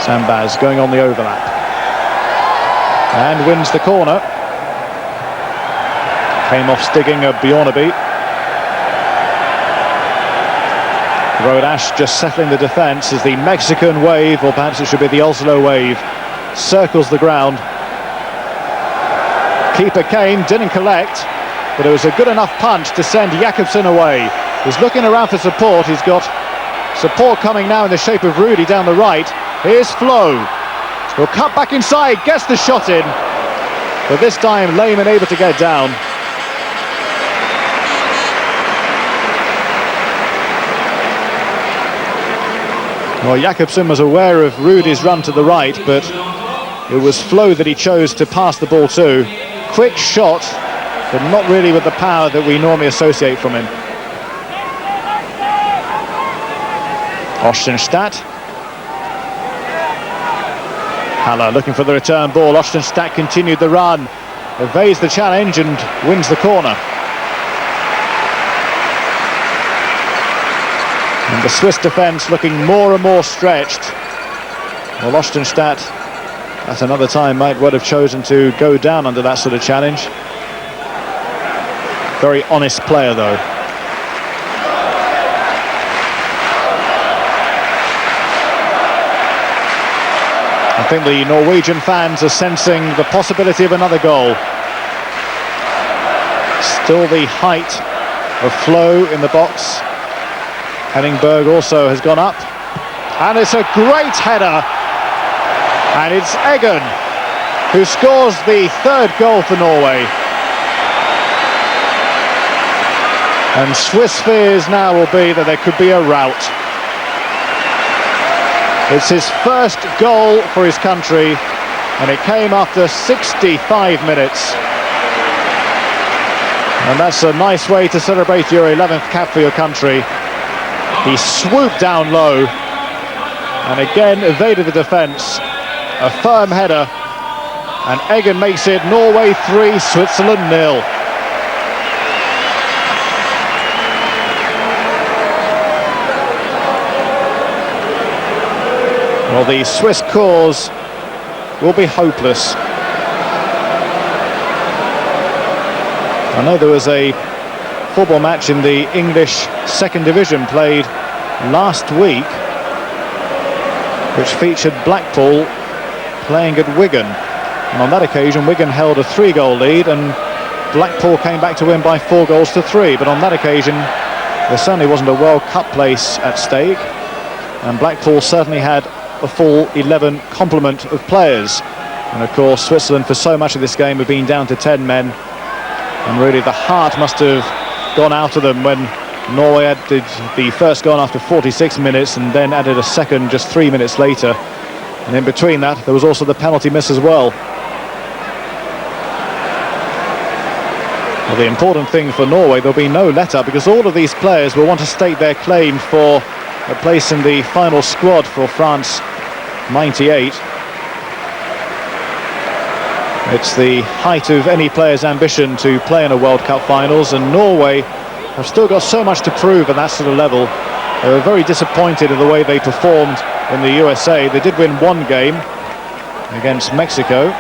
Zambaz going on the overlap. And wins the corner. Came off stigging of Bjorneby. Rodash just settling the defence as the Mexican wave, or perhaps it should be the Oslo wave, circles the ground. Keeper Kane didn't collect, but it was a good enough punch to send Jakobsen away. He's looking around for support. He's got support coming now in the shape of Rudy down the right. Here's Flo. He'll cut back inside, gets the shot in, but this time Lehmann able to get down. Well, Jakobsen was aware of Rudy's run to the right, but it was Flo that he chose to pass the ball to. Quick shot, but not really with the power that we normally associate from him. Ostenstadt. Haller looking for the return ball. Ostenstadt continued the run, evades the challenge and wins the corner. And the Swiss defence looking more and more stretched. Well, Ostenstadt, at another time, might well have chosen to go down under that sort of challenge. Very honest player, though. I think the Norwegian fans are sensing the possibility of another goal. Still the height of Flo in the box. Henningberg also has gone up, and it's a great header, and it's Eggen who scores the third goal for Norway. And Swiss fears now will be that there could be a rout. It's his first goal for his country, and it came after 65 minutes. And that's a nice way to celebrate your 11th cap for your country. He swooped down low and again evaded the defence. A firm header, and Eggen makes it Norway 3, Switzerland 0. Well, the Swiss cause will be hopeless. I know there was a football match in the English second division played last week, which featured Blackpool playing at Wigan. And on that occasion, Wigan held a 3-goal lead and Blackpool came back to win by 4-3. But on that occasion, there certainly wasn't a World Cup place at stake. And Blackpool certainly had a full 11 complement of players. And of course, Switzerland for so much of this game have been down to 10 men. And really the heart must have gone out of them when Norway added the first goal after 46 minutes and then added a second just 3 minutes later. And in between that, there was also the penalty miss as well. Well, the important thing for Norway, there'll be no let-up because all of these players will want to stake their claim for a place in the final squad for France 98. It's the height of any player's ambition to play in a World Cup finals, and Norway have still got so much to prove at that sort of level. They were very disappointed in the way they performed in the USA. They did win one game against Mexico,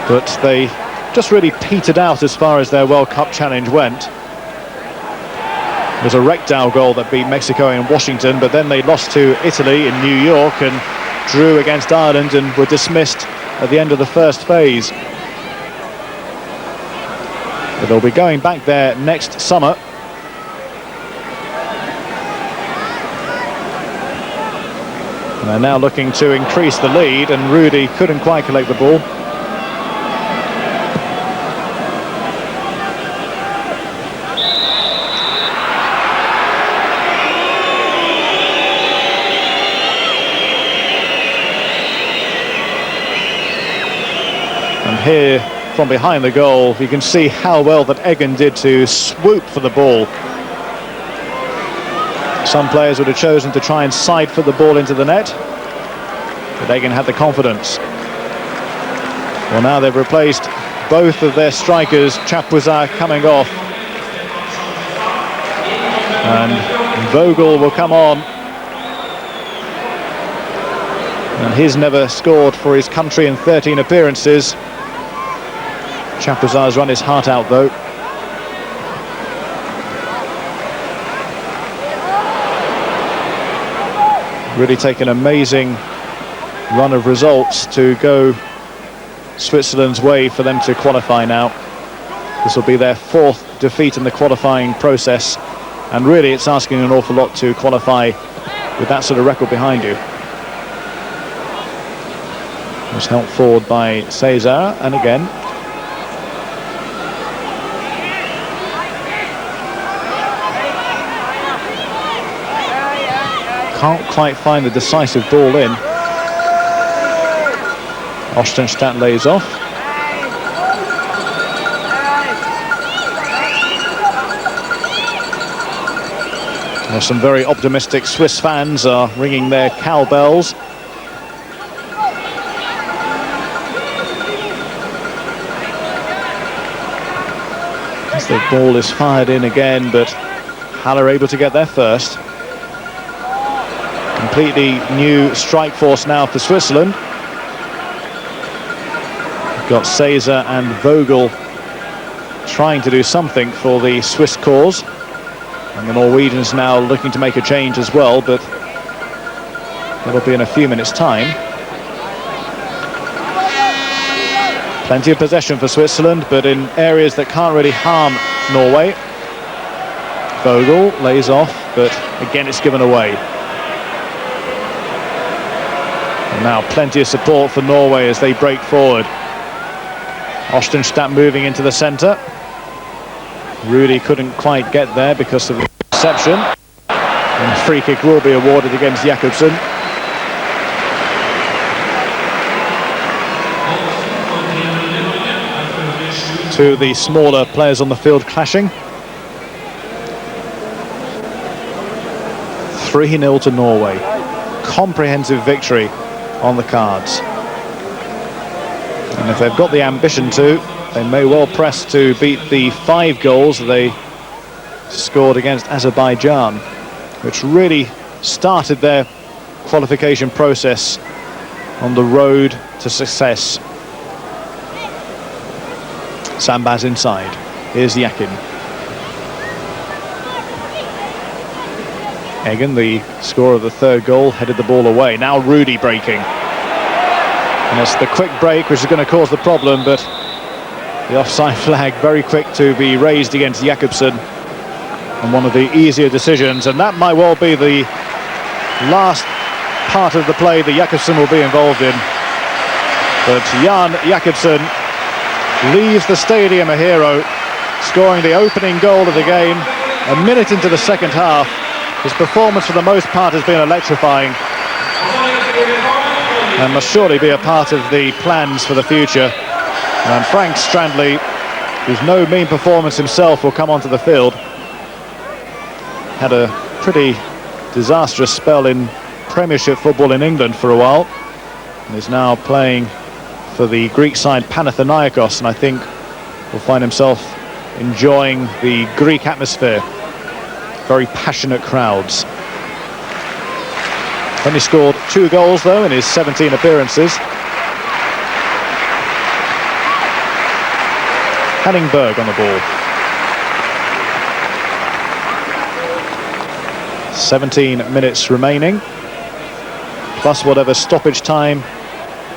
but they just really petered out as far as their World Cup challenge went. There was a Rekdal goal that beat Mexico in Washington, but then they lost to Italy in New York and drew against Ireland and were dismissed at the end of the first phase. But they'll be going back there next summer. And they're now looking to increase the lead, and Rudy couldn't quite collect the ball. And here, from behind the goal, you can see how well that Eggen did to swoop for the ball. Some players would have chosen to try and side-foot the ball into the net, but Eggen had the confidence. Well, now they've replaced both of their strikers, Chapuisat coming off, and Vogel will come on. And he's never scored for his country in 13 appearances. Chapuisat has run his heart out, though. Really taken an amazing run of results to go Switzerland's way for them to qualify now. This will be their 4th defeat in the qualifying process, and really it's asking an awful lot to qualify with that sort of record behind you. It was helped forward by Cesar, and again can't quite find the decisive ball in. Ostenstadt lays off. Well, some very optimistic Swiss fans are ringing their cowbells. As the ball is fired in again, but Haller able to get there first. Completely new strike force now for Switzerland. We've got Cesar and Vogel trying to do something for the Swiss cause, and the Norwegians now looking to make a change as well, but that'll be in a few minutes' time. Plenty of possession for Switzerland, but in areas that can't really harm Norway. Vogel lays off, but again it's given away. And now plenty of support for Norway as they break forward. Ostenstadt moving into the centre. Rudy couldn't quite get there because of the reception. And a free kick will be awarded against Jakobsen. Two of the smaller players on the field clashing. 3-0 to Norway. Comprehensive victory on the cards. And if they've got the ambition to, they may well press to beat the 5 goals they scored against Azerbaijan, which really started their qualification process on the road to success. Sambaz inside. Here's Yakin. Egan, the scorer of the 3rd goal, headed the ball away. Now Rudy breaking. And it's the quick break which is going to cause the problem, but the offside flag very quick to be raised against Jakobsen. And one of the easier decisions, and that might well be the last part of the play that Jakobsen will be involved in. But Jan Jakobsen leaves the stadium a hero, scoring the opening goal of the game a minute into the second half. His performance for the most part has been electrifying and must surely be a part of the plans for the future. And Frank Strandley, who's no mean performance himself, will come onto the field. Had a pretty disastrous spell in Premiership football in England for a while, and is now playing for the Greek side Panathinaikos, and I think will find himself enjoying the Greek atmosphere. Very passionate crowds. Only scored 2 goals though in his 17 appearances. Hanningberg on the ball. 17 minutes remaining, plus whatever stoppage time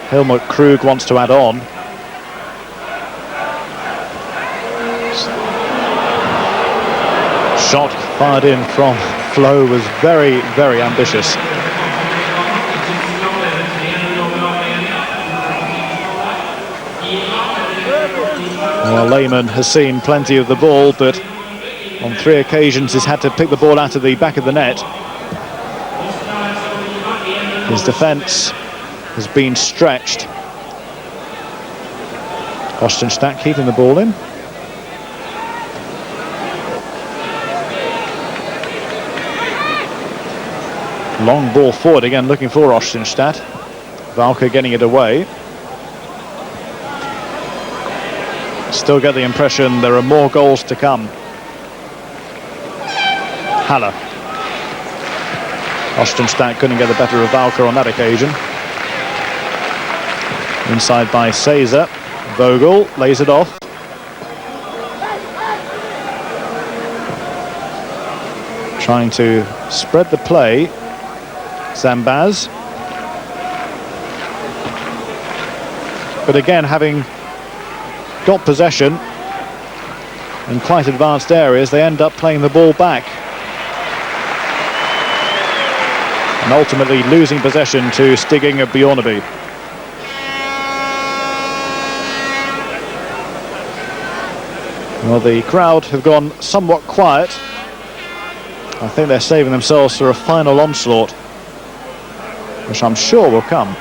Helmut Krug wants to add on. Shot fired in from Flo was very, very ambitious. Well, Lehmann has seen plenty of the ball, but on 3 occasions he's had to pick the ball out of the back of the net. His defence has been stretched. Ostenstadt keeping the ball in. Long ball forward again, looking for Ostenstadt. Valka getting it away. Still get the impression there are more goals to come. Haller. Ostenstadt couldn't get the better of Valka on that occasion. Inside by Caesar. Vogel lays it off. Trying to spread the play. Sambaz. But again, having got possession in quite advanced areas, they end up playing the ball back. And ultimately losing possession to Stig of Bjorneby. Well, the crowd have gone somewhat quiet. I think they're saving themselves for a final onslaught, which I'm sure will come.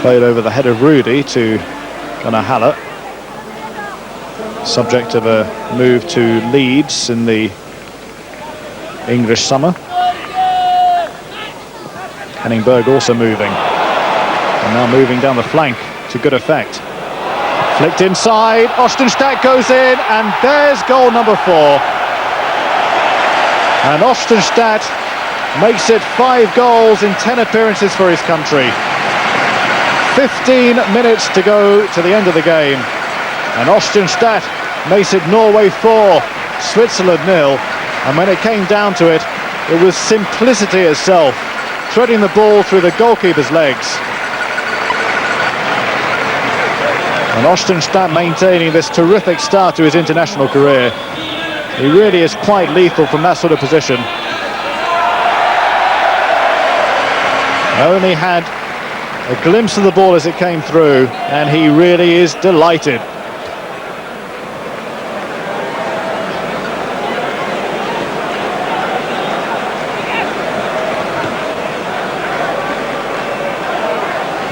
Played over the head of Rudy to Gunnar Haller. Subject of a move to Leeds in the English summer. Hanningberg also moving. And now moving down the flank to good effect. Flicked inside, Ostenstadt goes in, and there's goal number 4. And Ostenstadt makes it 5 goals in 10 appearances for his country. 15 minutes to go to the end of the game. And Ostenstadt makes it Norway 4, Switzerland 0. And when it came down to it, it was simplicity itself, threading the ball through the goalkeeper's legs. And Ostenstadt maintaining this terrific start to his international career. He really is quite lethal from that sort of position. Only had a glimpse of the ball as it came through, and he really is delighted.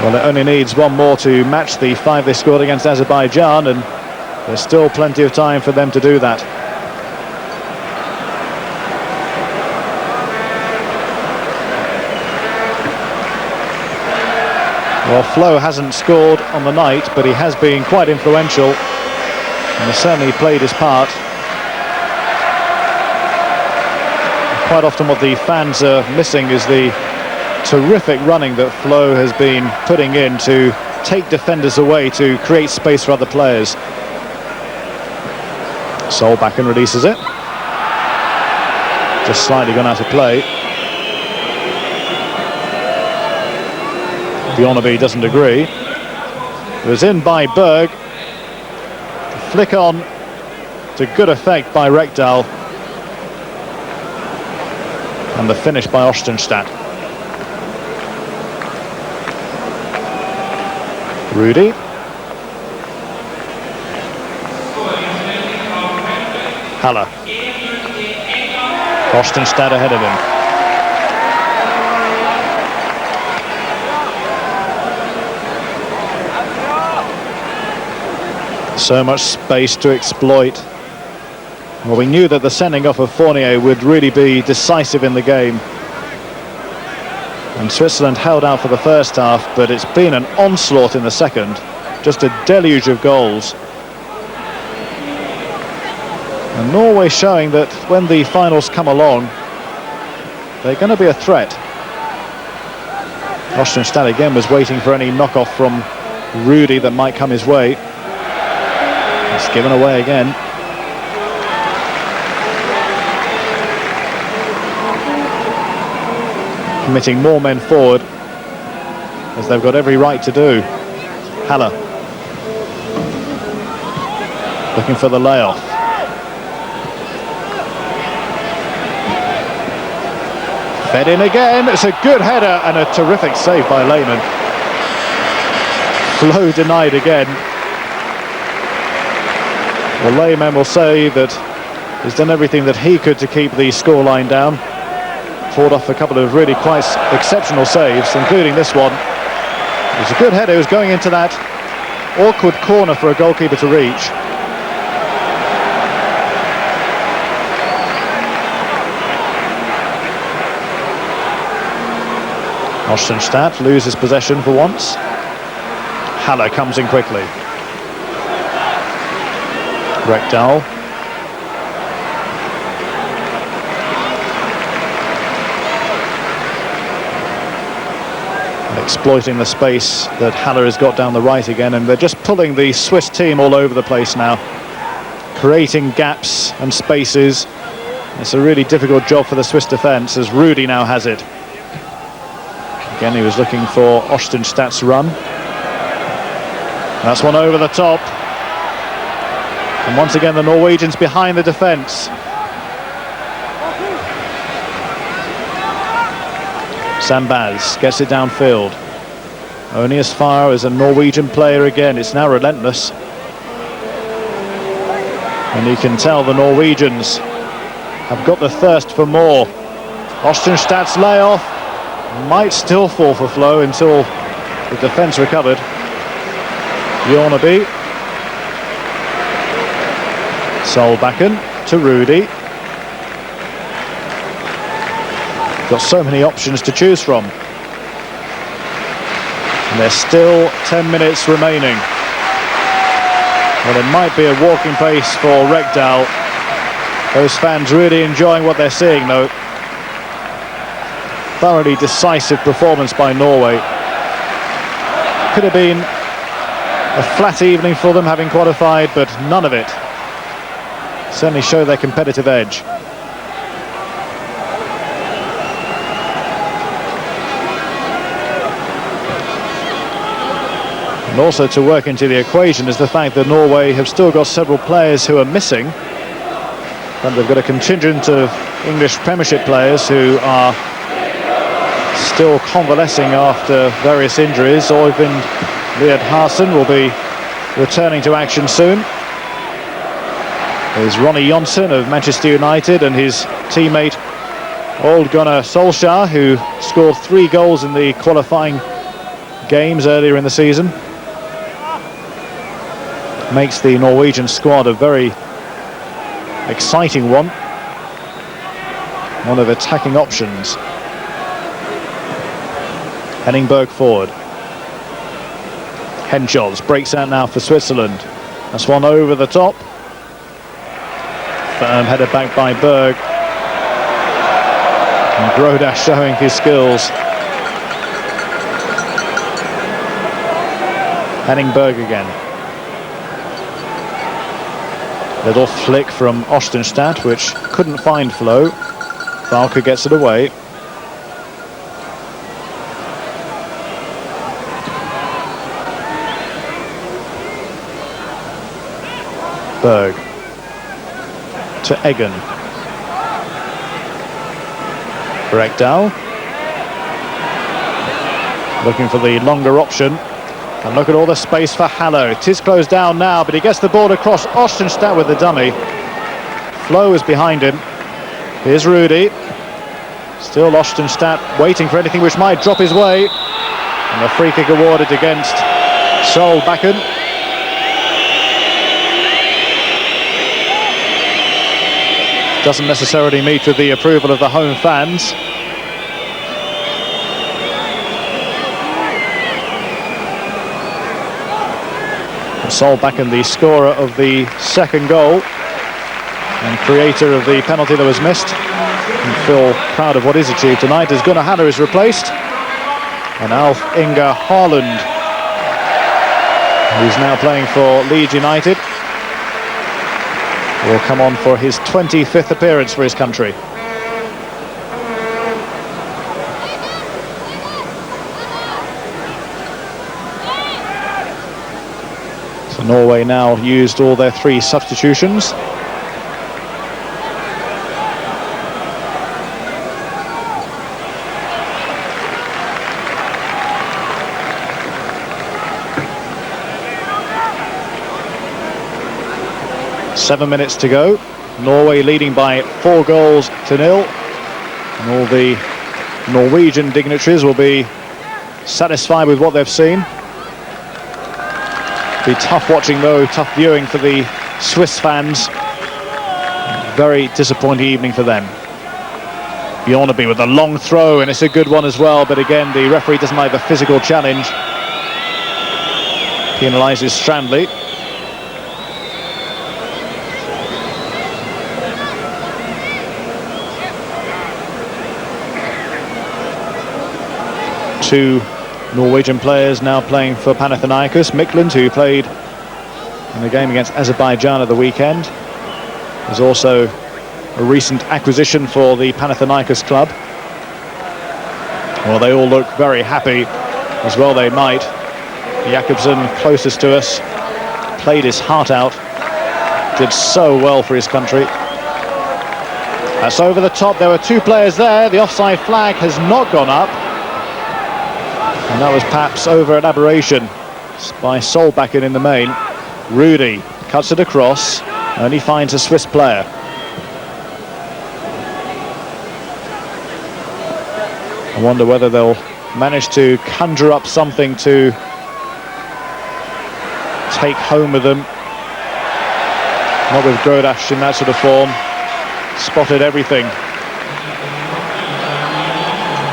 Well, it only needs one more to match the 5 they scored against Azerbaijan, and there's still plenty of time for them to do that. Well, Flo hasn't scored on the night, but he has been quite influential, and has certainly played his part. Quite often what the fans are missing is the terrific running that Flo has been putting in to take defenders away, to create space for other players. Sol back and releases it. Just slightly gone out of play. Bjornaby doesn't agree. It was in by Berg. Flick on to good effect by Rekdal. And the finish by Ostenstadt. Rudy. Haller. Ostenstadt ahead of him. So much space to exploit. Well, we knew that the sending off of Fournier would really be decisive in the game. And Switzerland held out for the first half, but it's been an onslaught in the second. Just a deluge of goals. And Norway showing that when the finals come along, they're going to be a threat. Ostenstadt again was waiting for any knockoff from Rudy that might come his way. It's given away again. Committing more men forward, as they've got every right to do. Haller. Looking for the layoff. Fed in again. It's a good header and a terrific save by Lehmann. Flo denied again. Well, Lehmann will say that he's done everything that he could to keep the scoreline down. Fought off a couple of really quite exceptional saves, including this one. It was a good header. It was going into that awkward corner for a goalkeeper to reach. Ostenstadt loses possession for once. Haller comes in quickly. Rekdal. Exploiting the space that Haller has got down the right again, and they're just pulling the Swiss team all over the place now, creating gaps and spaces. It's a really difficult job for the Swiss defence, as Rudy now has it. Again, he was looking for Ostenstadt's run. That's one over the top. And once again, the Norwegians behind the defence. Sambaz gets it downfield. Only as far as a Norwegian player again. It's now relentless. And you can tell the Norwegians have got the thirst for more. Ostenstadt's layoff might still fall for Flo until the defence recovered. Bjornaby. Solbakken to Rudy. Got so many options to choose from. And there's still 10 minutes remaining. Well, it might be a walking pace for Rekdal. Those fans really enjoying what they're seeing, though. Thoroughly decisive performance by Norway. Could have been a flat evening for them, having qualified, but none of it. Certainly show their competitive edge. And also to work into the equation is the fact that Norway have still got several players who are missing. And they've got a contingent of English Premiership players who are still convalescing after various injuries. Oyvind Liad-Harsen will be returning to action soon. There's Ronny Johnsen of Manchester United and his teammate Ole Gunnar Solskjaer, who scored 3 goals in the qualifying games earlier in the season. Makes the Norwegian squad a very exciting one. One of attacking options. Henningberg forward. Henschels breaks out now for Switzerland. That's one over the top. Firm header back by Berg. And Grodas showing his skills. Henningberg again. Little flick from Ostenstadt, which couldn't find Flo. Valka gets it away. Berg to Eggen. Brekdal looking for the longer option, and look at all the space for Hallo. It is closed down now, but he gets the ball across. Ostenstadt with the dummy. Flo is behind him. Here's Rudy. Still Ostenstadt waiting for anything which might drop his way, and a free kick awarded against Solbakken. Doesn't necessarily meet with the approval of the home fans. Solbakken, the scorer of the second goal and creator of the penalty that was missed. And feel proud of what is achieved tonight as Gunnar Hanna is replaced. And Alf Inge Haaland, who's now playing for Leeds United, will come on for his 25th appearance for his country. So Norway now used all their 3 substitutions. Seven minutes to go. Norway leading by 4 goals to 0. And all the Norwegian dignitaries will be satisfied with what they've seen. Be tough watching though, tough viewing for the Swiss fans. Very disappointing evening for them. Bjornaby with a long throw, and it's a good one as well, but again the referee doesn't like the physical challenge. Penalises Strandley. Two Norwegian players now playing for Panathinaikos. Mikland, who played in the game against Azerbaijan at the weekend, is also a recent acquisition for the Panathinaikos club. Well, they all look very happy, as well they might. Jakobsen, closest to us, played his heart out, did so well for his country. That's over the top. There were 2 players there. The offside flag has not gone up. And that was perhaps over an aberration by Solbakken in the main. Rudy cuts it across, and he finds a Swiss player. I wonder whether they'll manage to conjure up something to take home with them. Not with Grodas in that sort of form. Spotted everything.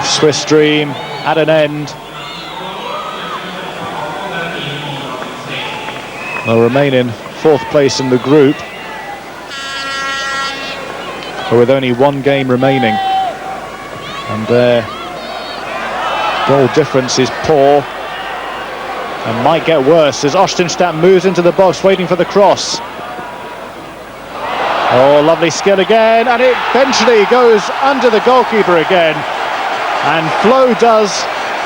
Swiss dream at an end. They'll remain in 4th place in the group, but with only 1 game remaining, and their goal difference is poor and might get worse as Ostenstadt moves into the box waiting for the cross. Oh, lovely skill again, and it eventually goes under the goalkeeper again, and Flo does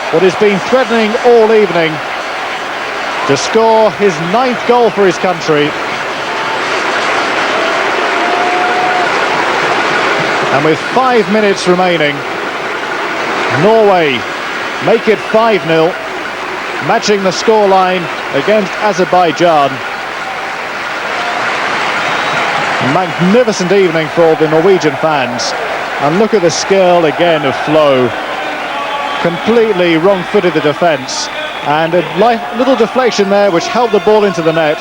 what has been threatening all evening, to score his 9th goal for his country. And with 5 minutes remaining, Norway make it 5-0, matching the scoreline against Azerbaijan. Magnificent evening for the Norwegian fans. And look at the skill again of Flo. Completely wrong-footed the defence. And a little deflection there which helped the ball into the net.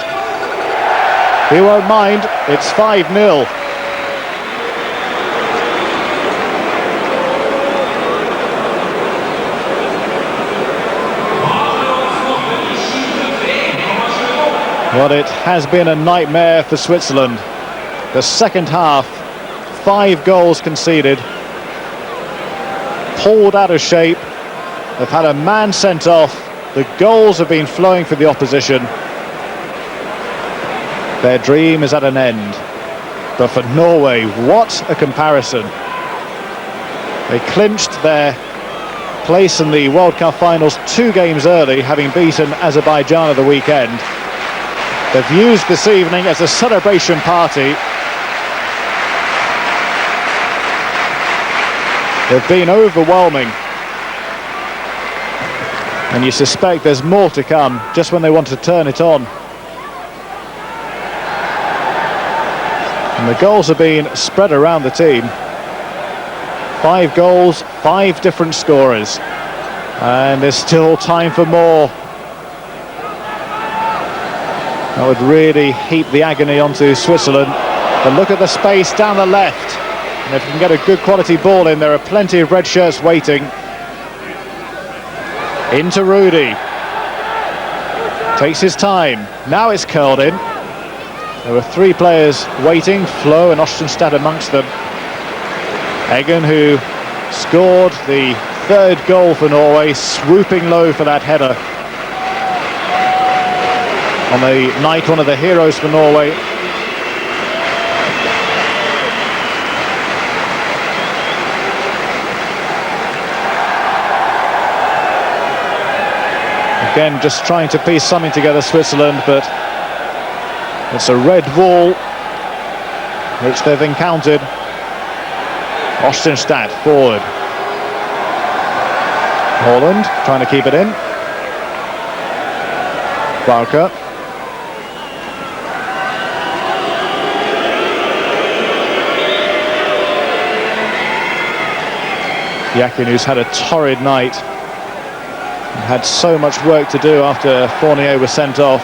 He won't mind, it's 5-0. Well, it has been a nightmare for Switzerland. The second half, 5 goals conceded, pulled out of shape. They've had a man sent off. The goals have been flowing for the opposition. Their dream is at an end. But for Norway, what a comparison. They clinched their place in the World Cup finals 2 games early, having beaten Azerbaijan at the weekend. They've used this evening as a celebration party. They've been overwhelming. And you suspect there's more to come just when they want to turn it on. And the goals have been spread around the team. 5 goals, 5 different scorers. And there's still time for more. That would really heap the agony onto Switzerland. But look at the space down the left. And if you can get a good quality ball in, there are plenty of red shirts waiting. Into Rudy. Takes his time. Now it's curled in. There were 3 players waiting, Flo and Ostenstad amongst them. Eggen, who scored the 3rd goal for Norway, swooping low for that header. On the night, one of the heroes for Norway. Again, just trying to piece something together, Switzerland, but it's a red wall which they've encountered. Ostenstad forward. Holland trying to keep it in. Barker. Yakin, who's had a torrid night, and had so much work to do after Fournier was sent off.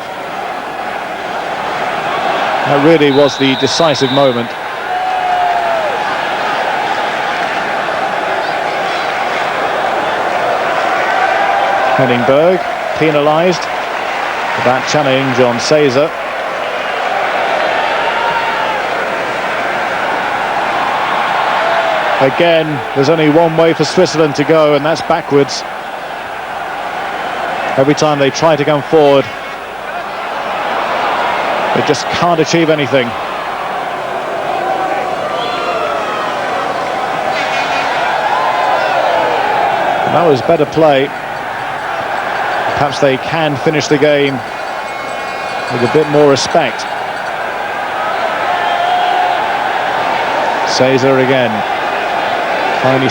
That really was the decisive moment. Henningberg penalised for that challenge on Caesar. Again, there's only one way for Switzerland to go, and that's backwards. Every time they try to come forward, they just can't achieve anything. And that was better play. Perhaps they can finish the game with a bit more respect. Caesar again. Finally